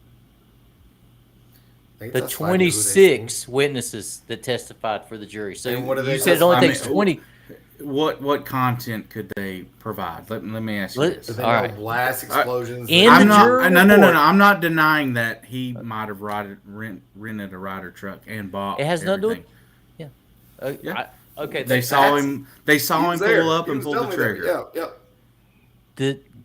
The 26 witnesses that testified for the jury. So you said it only takes 20. What content could they provide? Let me ask you this. All right. Blast explosions. No. I'm not denying that he might have rented a Ryder truck and bought. It has nothing to do with. Yeah. Okay. They saw him. They saw him pull up and pull the trigger. Yeah.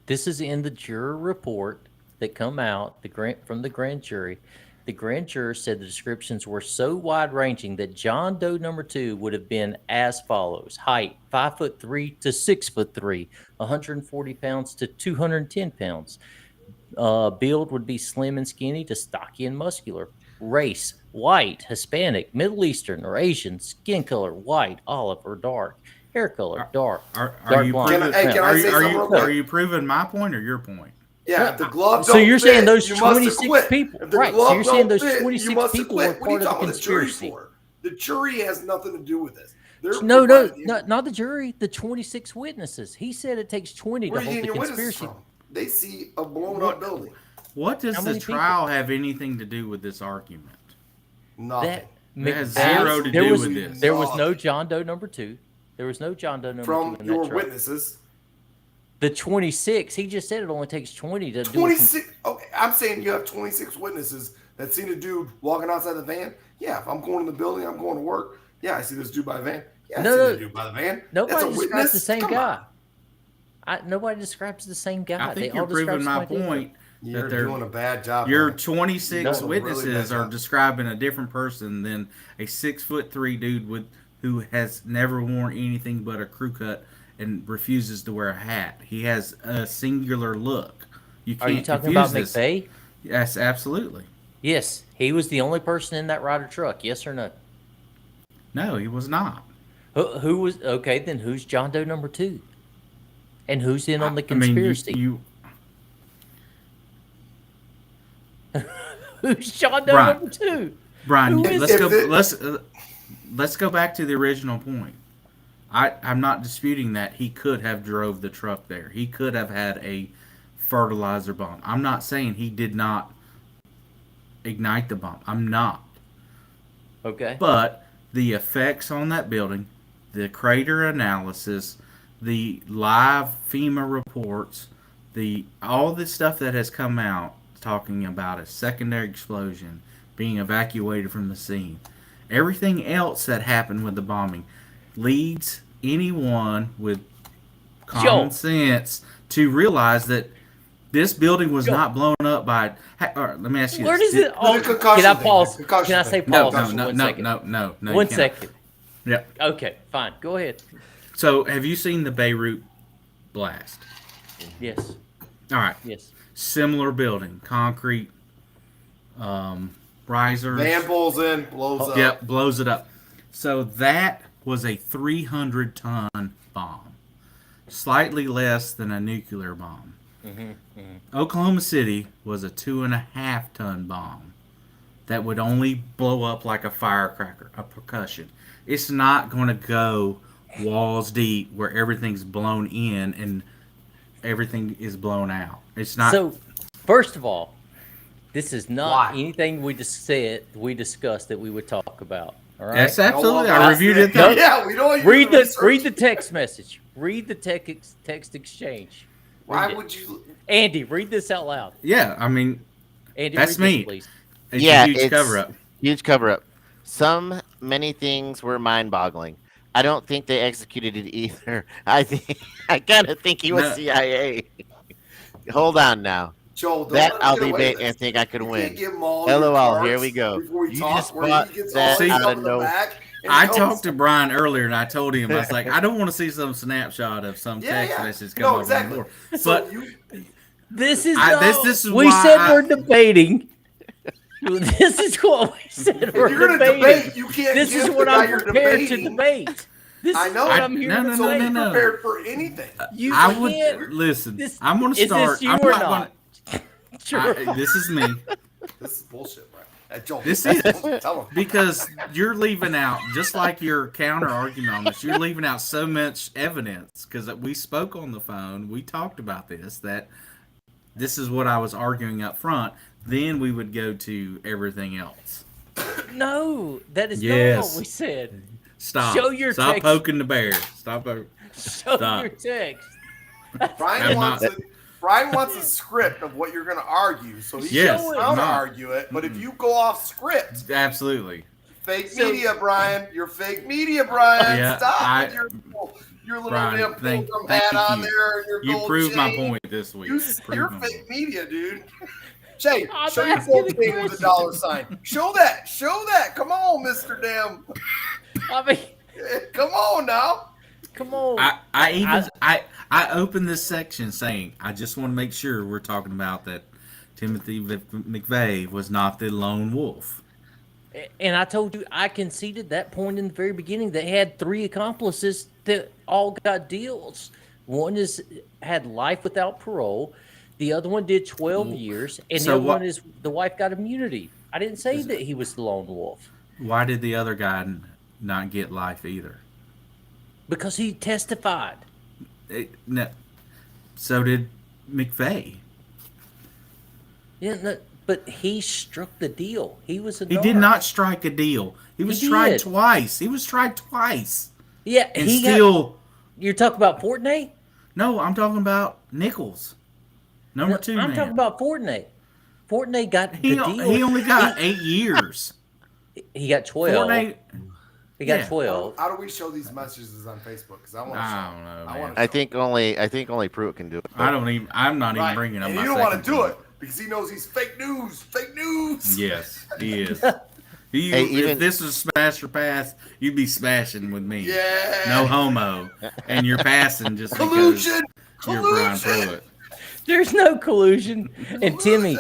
This is in the juror report that come out from the grand jury. The grand juror said the descriptions were so wide-ranging that John Doe number 2 would have been as follows: height 5'3" to 6'3", 140 pounds to 210 pounds. Build would be slim and skinny to stocky and muscular. Race: white, Hispanic, Middle Eastern, or Asian. Skin color: white, olive, or dark. Hair color: dark. Are you proving my point or your point? Yeah, if the glove so don't you're fit, saying those you must 26 acquit. people, If the right? glove So you're saying don't those fit, 26 you must people acquit. were part of the What are you talking about conspiracy. the jury for? The jury has nothing to do with this. No, not the jury. The 26 witnesses. He said it takes 20 to hold the conspiracy. They see a blown up building. What does the trial have anything to do with this argument? Nothing. It has zero to do with this. There was no John Doe number 2. There was no John Doe number 2 from in your that trial. witnesses. The 26. He just said it only takes 20 to do 26. Okay, I'm saying you have 26 witnesses that seen a dude walking outside the van. Yeah, if I'm going to the building, I'm going to work. Yeah, I see this dude by the van. Yeah, I see that dude by the van. Nobody That's a describes witness? the same Come guy. Nobody describes the same guy. I think you're proving my point. You're doing a bad job. Your man. 26 No, witnesses really bad are job. describing a different person than a 6'3" dude who has never worn anything but a crew cut and refuses to wear a hat. He has a singular look. You can't Are you talking confuse about this. McVeigh? Yes, absolutely. Yes, he was the only person in that Ryder truck. Yes or no? No, he was not. Who was okay? Then who's John Doe number 2? And who's in on the I mean, conspiracy? Who's John Doe Brian, number 2? Brian, Who is let's go back to the original point. I'm not disputing that he could have drove the truck there. He could have had a fertilizer bomb. I'm not saying he did not ignite the bomb. I'm not. Okay. But the effects on that building, the crater analysis, the live FEMA reports, all the stuff that has come out talking about a secondary explosion, being evacuated from the scene, everything else that happened with the bombing leads anyone with common sense to realize that this building was not blown up by. All right, let me ask you Where this. does it? Oh, can I pause? Can I say pause? No. One second. Yeah. Okay, fine. Go ahead. So, have you seen the Beirut blast? Yes. All right. Yes. Similar building, concrete, risers. Van pulls in, blows up. Yep, blows it up. So that was a 300-ton bomb, slightly less than a nuclear bomb. Oklahoma City was a 2.5-ton bomb that would only blow up like a firecracker, a percussion. It's not going to go walls deep where everything's blown in and everything is blown out. It's not. So, first of all, this is not anything we just said we discussed that we would talk about. All right. Yes, absolutely. I reviewed it. Yeah, we don't read the text message. Read the text exchange. Why would you, Andy? Read this out loud. Yeah, I mean, Andy, that's read this, me. please. It's a huge cover-up. Huge cover-up. Many things were mind-boggling. I don't think they executed it either. I kind of think he was CIA. Hold on now. Joel, I'll debate and think I could win. LOL, here we go. You just bought that out of nowhere. I talked to Brian earlier, and I told him, I was like, I don't want to see some snapshot of some text message come up on the board. But this is this is we why said we're debating. This is what we said we're you're gonna debating. debate, you can't This is give what the guy I'm you're prepared to debating. debate. This I is know. what I'm here to So debate. be prepared for anything. You I can't. would listen. I'm going to Is start. this you I'm or not not? Gonna, this is me. This is bullshit, bro. Joel, This is tell him. because you're leaving out, just like your counter argument on this, you're leaving out so much evidence because we spoke on the phone. We talked about that this is what I was arguing up front. Then we would go to everything else. No, that is not Yes. what we said. Stop. Show your Stop text. poking the bear. Stop poking. Show Stop. your text. Brian wants a script of what you're going to argue, so he Yes, can I'm counter not. argue it. But if you go off script, Absolutely. fake media, Brian. You're fake media, Brian. Yeah, Stop with your little Brian, damn thank pilgrim hat on you. there and your You gold proved my chain. point this week. You're Proved my fake media, dude. Jay, I'm show your asking gold a chain with a question. dollar sign. Show that. Show that. Come on, Mr. Damn. I mean, come on now. Come on. I opened this section saying I just want to make sure we're talking about that Timothy McVeigh was not the lone wolf. And I told you, I conceded that point in the very beginning. They had 3 accomplices that all got deals. One had life without parole. The other one did 12 years, and So the other what- one is the wife got immunity. I didn't say that he was the lone wolf Why did the other guy not get life either? because he testified. No. So did McVeigh. Yeah, no, but he struck the deal. He was a He did narc. not strike a deal. He was tried did. twice. He was tried twice. Yeah, And he still. You're talking about Fortnite? No, I'm talking about Nichols. Number 2 I'm man. talking about Fortnite. Fortnite got the deal. He only got 8 years. He got 12. Fortnite. He got Yeah. 12. How do we show these messages on Facebook? Because I want to. I don't know, man. I think only Pruitt can do it. I'm not even bringing up And my you don't want second to do point. it because he knows he's fake news. Fake news. Yes, he is. Hey, if this was smash or pass, you'd be smashing with me. Yeah. No homo. And you're passing just Collusion. because you're Brian Pruitt. There's no collusion. And Timmy,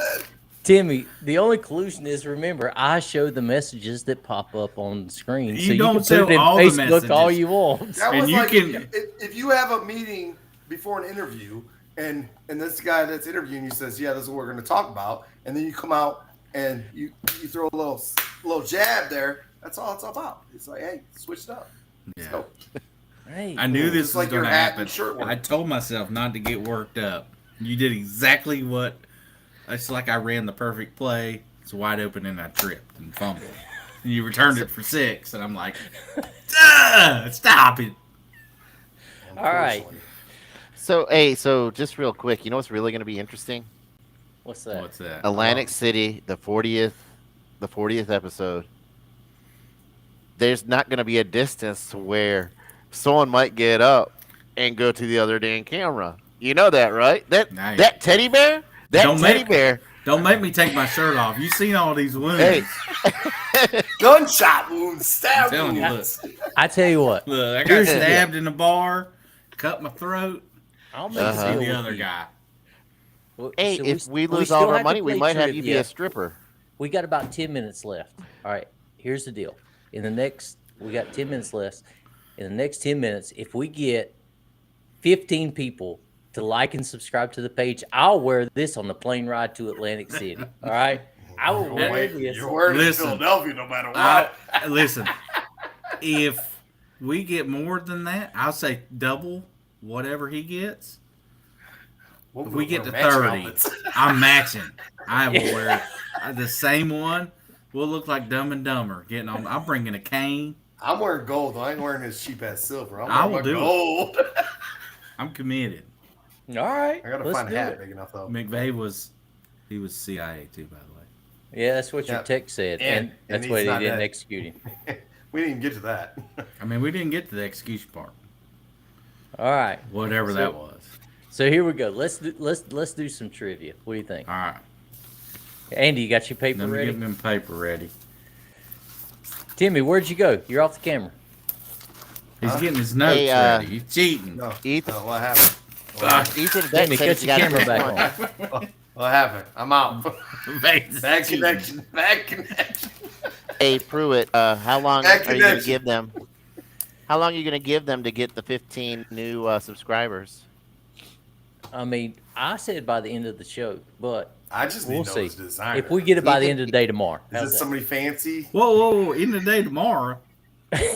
Timmy, the only collusion is, remember, I show the messages that pop up on the screen. You so don't you can show put it in all the Facebook all messages. you want. That And was you like can- if you have a meeting before an interview and this guy that's interviewing you says, "Yeah, this is what we're going to talk about," and then you come out and you throw a little jab there. That's all it's about. It's like, hey, switch it up. Let's go. Hey, I knew this Just was like your going to hat happen. and shirt work. I told myself not to get worked up. You did exactly what. It's like I ran the perfect play. It's wide open and I tripped and fumbled. And you returned it for 6, and I'm like, stop it. All right. So just real quick, you know what's really going to be interesting? What's that? What's that? Atlantic City, the 40th episode. There's not going to be a distance to where someone might get up and go to the other damn camera. You know that, right? That teddy bear? Bear. Don't make me take my shirt off. You seen all these wounds. Hey. Gunshot wounds, stab I'm telling you, wounds. look. I tell you what. Look, I got stabbed in the bar, cut my throat. I'll make See a deal the with other you. guy. Hey, So if we lose still all of our have to money, we play might have you be trivia. a stripper. We got about 10 minutes left. All right, here's the deal. We got 10 minutes left. In the next 10 minutes, if we get 15 people to like and subscribe to the page, I'll wear this on the plane ride to Atlantic City. All right? I will wear this. You're wearing it in Philadelphia no matter what. Listen, if we get more than that, I'll say double whatever he gets. If we get to 30, I'm matching. I will wear the same one. We'll look like Dumb and Dumber getting on. I'm bringing a cane. I'm wearing gold, though. I ain't wearing his cheap ass silver. I I'm will wearing do my gold. I'm committed. All right. I gotta let's find a do hat it. big enough, though. McVeigh was CIA too, by the way. Yeah, that's what your text said. And that's why he's they not didn't dead. execute him. We didn't even get to that. I mean, we didn't get to the execution part. All right. Whatever that was. So here we go. Let's do some trivia. What do you think? All right. Andy, you got your paper Let me ready? get them paper ready. Timmy, where'd you go? You're off the camera. He's getting his notes ready. He's cheating. No, Ethan, what happened? Ethan, Timmy, said cut he your got camera a back point. on. What happened? I'm out. Bad connection. Bad connection. Hey, Pruitt, how long Back are you going to connection. give them? How long are you going to give them to get the 15 new subscribers? I mean, I said by the end of the show, but I just need we'll to know see. his designer. If we get it by the end of the day tomorrow. Is How's it that? somebody fancy? Whoa. End of the day tomorrow.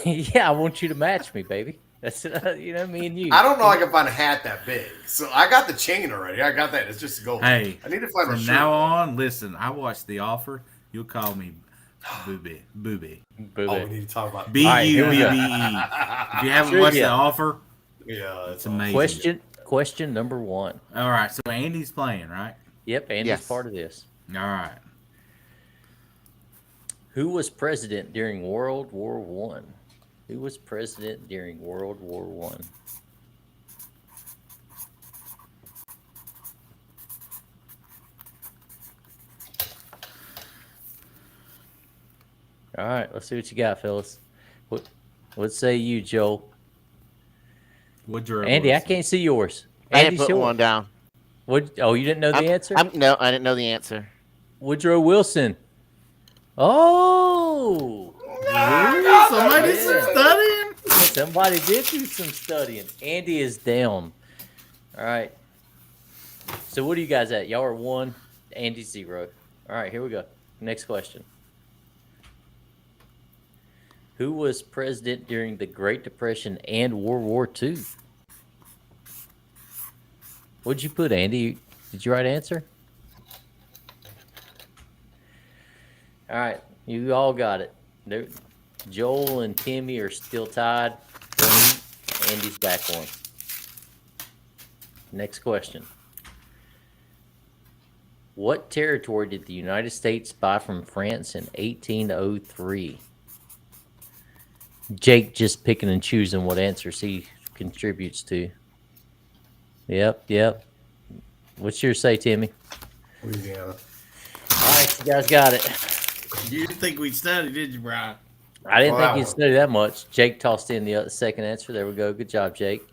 Yeah, I want you to match me, baby. That's me and you. I don't know. I can find a hat that big. So I got the chain already. I got that. It's just gold. Hey, I need to find a from shirt. now on, listen, I watched The Offer. You'll call me Booby. Booby. Oh, we need to talk about B-U-B-B-E. If you haven't watched The Offer, yeah, it's amazing. Question number 1. All right, so Andy's playing, right? Yep, Andy's Yes. part of this. All right. Who was president during World War One? Who was president during World War One? All right, let's see what you got, fellas. What say you, Joel? Woodrow Andy, I Wilson. can't see yours. I didn't Andy's put yours. one down. What? Oh, you didn't know the answer? No, I didn't know the answer. Woodrow Wilson. Oh! Somebody did some studying. Somebody did do some studying. Andy is down. All right. So what are you guys at? Y'all are 1. Andy's 0. All right, here we go. Next question. Who was president during the Great Depression and World War II? What'd you put, Andy? Did you write answer? All right, you all got it. Joel and Timmy are still tied. Andy's back 1. Next question. What territory did the United States buy from France in 1803? Jake just picking and choosing what answers he contributes to. Yep. What's your say, Timmy? Louisiana. All right, you guys got it. You didn't think we'd study, did you, Brian? I didn't think you'd study that much. Jake tossed in the second answer. There we go. Good job, Jake.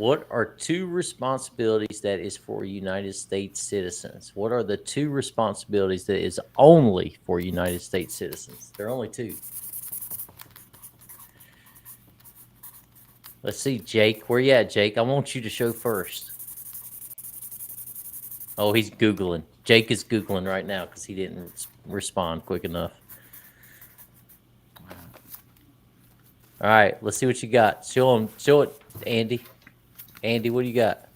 What are two responsibilities that is for United States citizens? What are the two responsibilities that is only for United States citizens? There are only two. Let's see, Jake. Where you at, Jake? I want you to show first. Oh, he's Googling. Jake is Googling right now because he didn't respond quick enough. All right, let's see what you got. Show it, Andy. Andy, what do you got?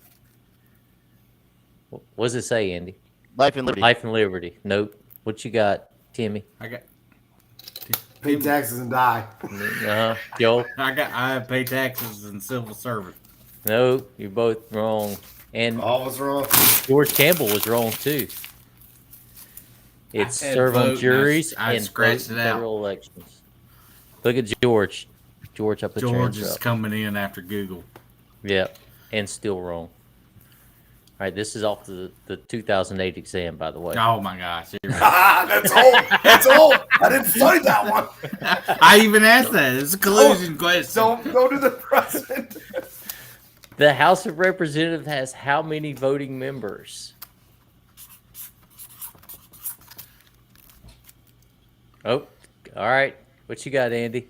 What does it say, Andy? Life and liberty. Life and liberty. Nope. What you got, Timmy? I got Pay taxes and die. Joe? I pay taxes and civil servant. No, you're both wrong. And all was wrong. George Campbell was wrong too. It's serve on juries and vote in federal elections. Look at George. George, I put your hands George is up. coming in after Google. Yep, and still wrong. All right, this is off the 2008 exam, by the way. Oh my gosh! That's old. That's old. I didn't study that one. I even asked that. It's a collusion question. Don't do the president. The House of Representatives has how many voting members? Oh, all right. What you got, Andy?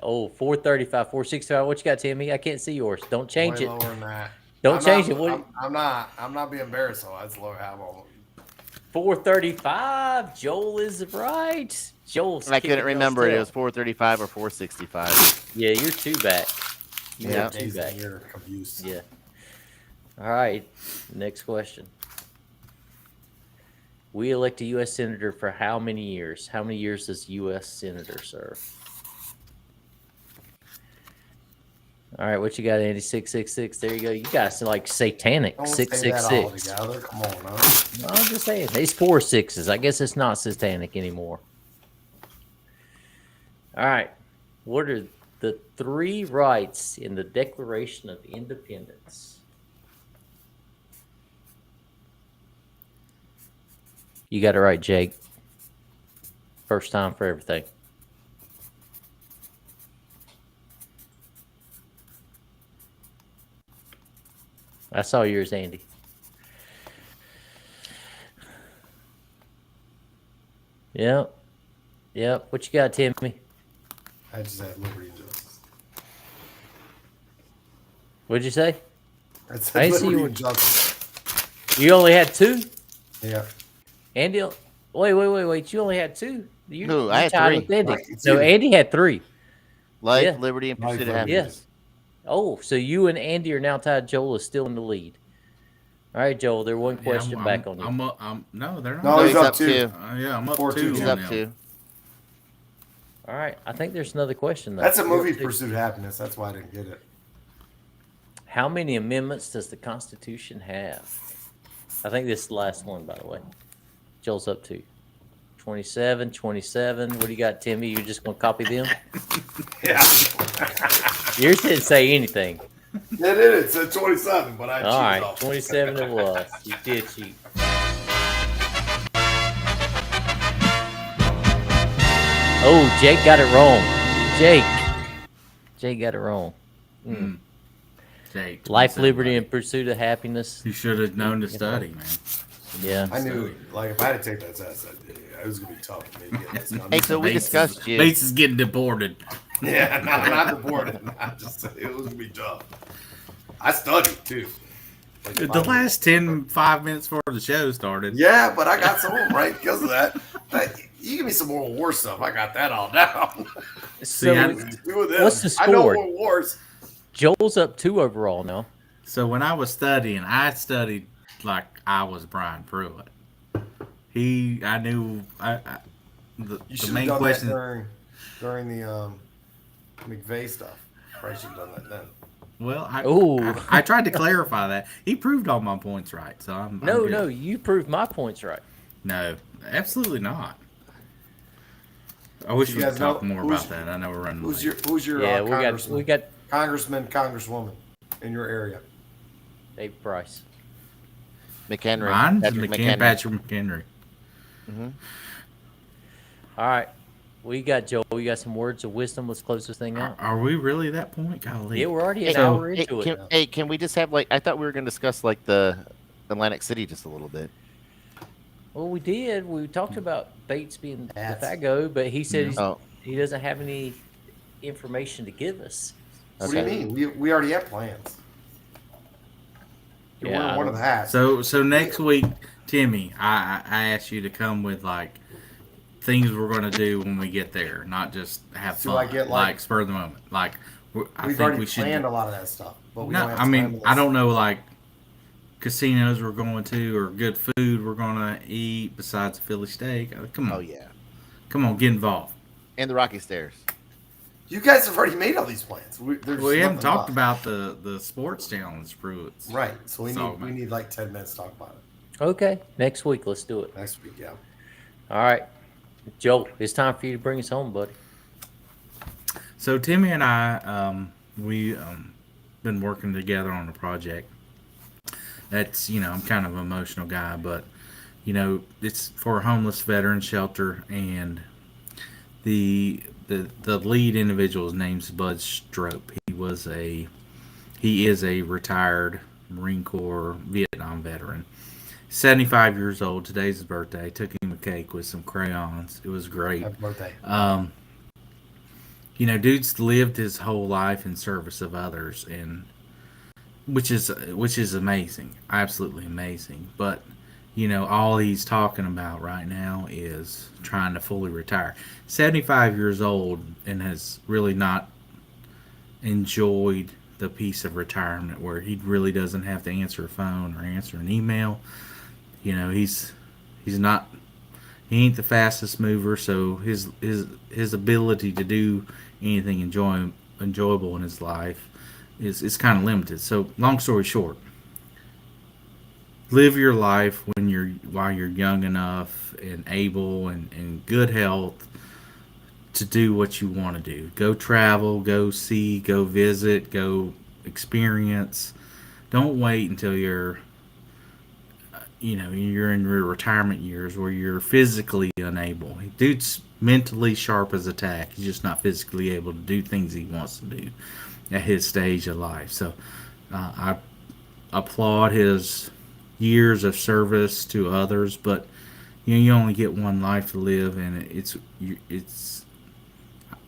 Oh, 435, 465. What you got, Timmy? I can't see yours. Don't change Way it. lower than that. Don't change it. I'm not being embarrassed, so that's lower. How about 435. Joel is right. Joel's I couldn't kicking remember y'all's it was 435 or 465. Yeah, you're two back. Yeah. Two back. You're confused. Yeah. All right. Next question. We elect a U.S. Senator for how many years? How many years does U.S. Senator serve? All right, what you got, Andy? 666. There you go. You guys are like satanic. Don't say that all 666. together. Come on, now. I'm just saying. These 4 6s. I guess it's not satanic anymore. All right. What are the 3 rights in the Declaration of Independence? You got it right, Jake. First time for everything. I saw yours, Andy. Yep. Yep. What you got, Timmy? I just had liberty and justice. What'd you say? I said liberty and justice. You only had 2? Yeah. Andy, wait. You only had 2. No, I had tied 3. with Andy. Right, No, Andy had 3. Life, Yeah. liberty, and pursuit of Life, happiness. Oh, so you and Andy are now tied. Joel is still in the lead. All right, Joel. They're one question back on you. No, they're not. No, he's up 2. Yeah, I'm up 4-2. 2. He's on up them. 2. All right. I think there's another question though. That's a movie, Pursuit of Happiness. That's why I didn't get it. How many amendments does the Constitution have? I think this is the last one, by the way. Joel's up 2. 27, 27. What do you got, Timmy? You just gonna copy them? Yeah. Yours didn't say anything. It is. It said 27, but I All right, off. 27 it was. You did cheat. Oh, Jake got it wrong. Jake got it wrong. Jake, Life, liberty, and pursuit of happiness. You should have known to study, man. Yeah. I knew, like, if I had to take that test, it was going to be tough for me to get this done. Hey, so we discussed you. Bates is getting deported. Yeah, not deported. I just said it was going to be tough. I studied, too. Like The last 5 minutes before the show started. Yeah, but I got some of them right because of that. You give me some World War stuff. I got that all down. So, what's the I know score? World Wars. Joel's up 2 overall now. So when I was studying, I studied like I was Brian Pruitt. I knew the You main should have done question. that during the McVeigh stuff. Probably should have done that then. Well, I tried to clarify that. He proved all my points right, so I'm good. No, you proved my points right. No, absolutely not. I wish You we could guys know talk more about that. I know we're running late. Who's your Yeah, congressman? we got Congressman, Congresswoman in your area? Dave Price. McHenry. Mine? Patrick Patrick McHenry. Mm-hmm. All right. We got Joel. We got some words of wisdom. Let's close this thing out. Are we really that point? Golly. Yeah, we're already an So, hour into it. Hey, can we just have I thought we were going to discuss the Atlantic City just a little bit. Well, we did. We talked about Bates being the Fago, but he said he doesn't have any information to give us. What do you mean? We already have plans. You're wearing one of the hats. So next week, Timmy, I asked you to come with things we're going to do when we get there, not just have fun. I get like spur of the moment. I we've think already we should planned a lot of that stuff. But we no, don't have I time mean to I don't know casinos we're going to or good food we're going to eat besides Philly steak. Come on. Oh yeah. Come on, get involved. And the Rocky Stairs. You guys have already made all these plans. We haven't talked about the sports challenge, Pruitt's. Right. So we need 10 minutes to talk about it. Okay. Next week, let's do it. Next week, yeah. All right. Joe, it's time for you to bring us home, buddy. So Timmy and I, we been working together on a project. That's I'm kind of an emotional guy, but it's for a homeless veteran shelter, and the lead individual's name's Bud Strope. He is a retired Marine Corps Vietnam veteran. 75 years old. Today's his birthday. Took him a cake with some crayons. It was great. Happy birthday. Dude's lived his whole life in service of others, and which is amazing, absolutely amazing. But all he's talking about right now is trying to fully retire. 75 years old and has really not enjoyed the piece of retirement where he really doesn't have to answer a phone or answer an email. He's not, he ain't the fastest mover, so his ability to do anything enjoyable in his life is kind of limited. So long story short, live your life while you're young enough and able and in good health to do what you want to do. Go travel, go see, go visit, go experience. Don't wait until you're you're in your retirement years where you're physically unable. Dude's mentally sharp as a tack. He's just not physically able to do things he wants to do at his stage of life. So I applaud his years of service to others, but you only get one life to live, and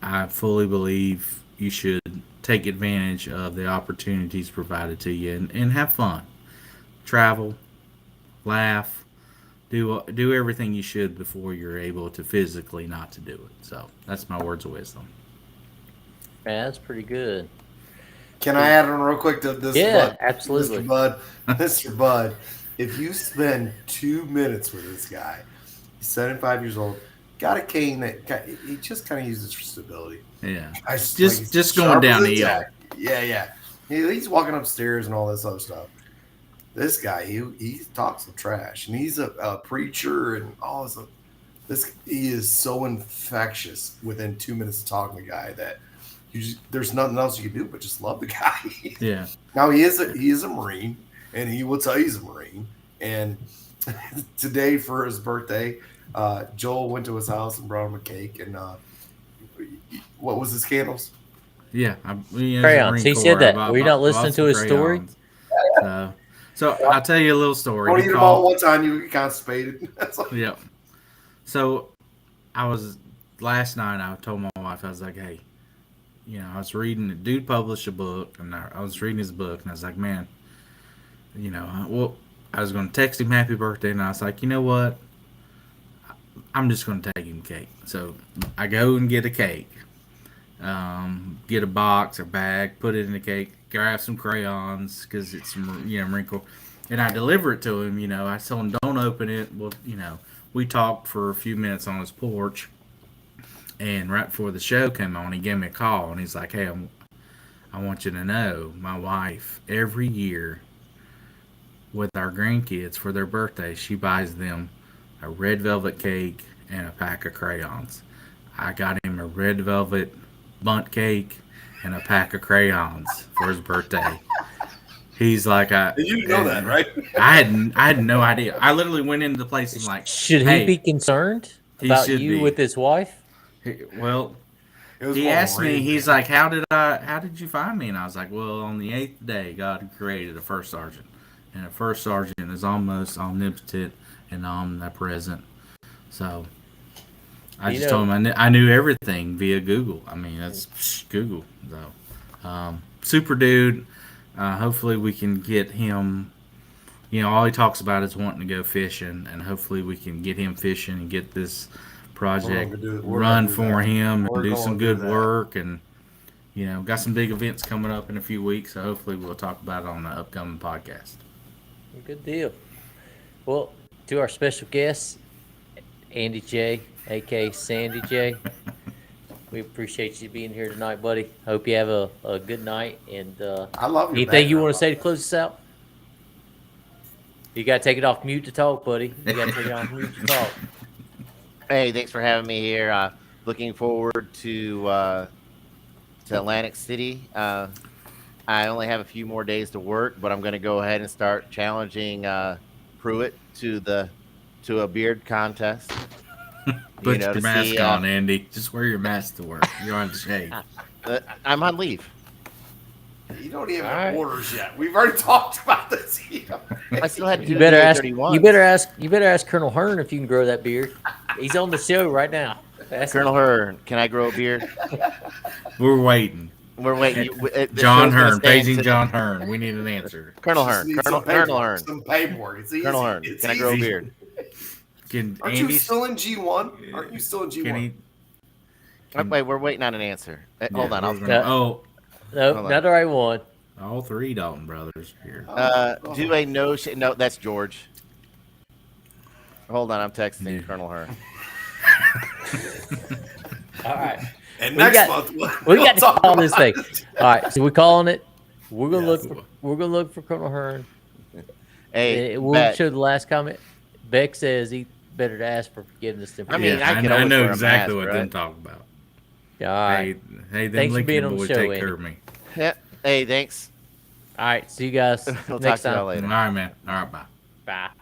I fully believe you should take advantage of the opportunities provided to you and have fun. Travel, laugh, do everything you should before you're able to physically not to do it. So that's my words of wisdom. Yeah, that's pretty good. Can I add on real quick to this? Yeah, Bud? absolutely. Mr. Bud, if you spend 2 minutes with this guy, he's 75 years old, got a cane that he just kind of uses for stability. Yeah, just going down the hill. Yeah. He's walking upstairs and all this other stuff. This guy, he talks some trash, and he's a preacher and all this. He is so infectious within 2 minutes of talking to the guy that there's nothing else you can do but just love the guy. Yeah. Now he is a Marine, and he will tell you he's a Marine. And today for his birthday, Joel went to his house and brought him a cake. And what was his candles? Yeah, crayons. He said that. Were you not listening to his story? So I'll tell you a little story. Don't eat them all at one time, you get constipated. Yep. So last night I told my wife, I was like, hey, I was reading, the dude published a book, and I was reading his book, and I was like, man, I was going to text him happy birthday, and I was like, you know what? I'm just going to take him cake. So I go and get a cake, get a box or bag, put it in the cake, grab some crayons because it's Marine Corps, and I deliver it to him. I told him don't open it. Well, we talked for a few minutes on his porch, and right before the show came on, he gave me a call, and he's like, hey, I want you to know my wife every year with our grandkids for their birthday, she buys them a red velvet cake and a pack of crayons. I got him a red velvet bundt cake and a pack of crayons for his birthday. He's like, you know that, right? I had no idea. I literally went into the place and like, should he be concerned about you with his wife? Well, It was he more asked me. rain. He's like, "How did you find me?" And I was like, "Well, on the 8th day, God created a first sergeant, and a first sergeant is almost omnipotent and omnipresent." So I just told him I knew everything via Google. I mean, that's Google. So, super dude. Hopefully, we can get him. All he talks about is wanting to go fishing, and hopefully, we can get him fishing and get this project run for him and do some good work. And got some big events coming up in a few weeks, so hopefully, we'll talk about it on the upcoming podcast. Good deal. Well, to our special guest, Andy J, aka Sandy J. We appreciate you being here tonight, buddy. Hope you have a good night. And I love your anything you want to background. say to close us out? You got to take it off mute to talk, buddy. You got to take it off mute to talk. Hey, thanks for having me here. Looking forward to Atlantic City. I only have a few more days to work, but I'm going to go ahead and start challenging Pruitt to a beard contest. Put your mask on, Andy. Just wear your mask to work. You don't have to shave. I'm on leave. You don't even have orders yet. We've already talked about this. I still had to do You better ask. 31. You better ask Colonel Hearn if you can grow that beard. He's on the show right now. Colonel Hearn, can I grow a beard? We're waiting. We're waiting. John Hearn, paging John Hearn. We need an answer. Colonel Hearn. Colonel Hearn. Some paperwork. It's easy. Colonel Hearn, It's can I grow a easy. beard? Aren't you still in G1? Aren't you still in G1? Wait, we're waiting on an answer. Hold on. No, not the right one. All three Dalton brothers here. Do a no, that's George. Hold on, I'm texting Colonel Hearn. All right. And next month we got to call this thing. All right, so we're calling it. We're gonna look for Colonel Hearn. Hey, we'll show the last comment. Beck says he better to ask for forgiveness than I I know exactly what them talk about. All right. Hey, them thanks for being Lincoln on the boys show, take Andy. care of me. Yeah. Hey, thanks. All right, see you guys We'll next talk to time. y'all later. All right, man. All right, bye. Bye.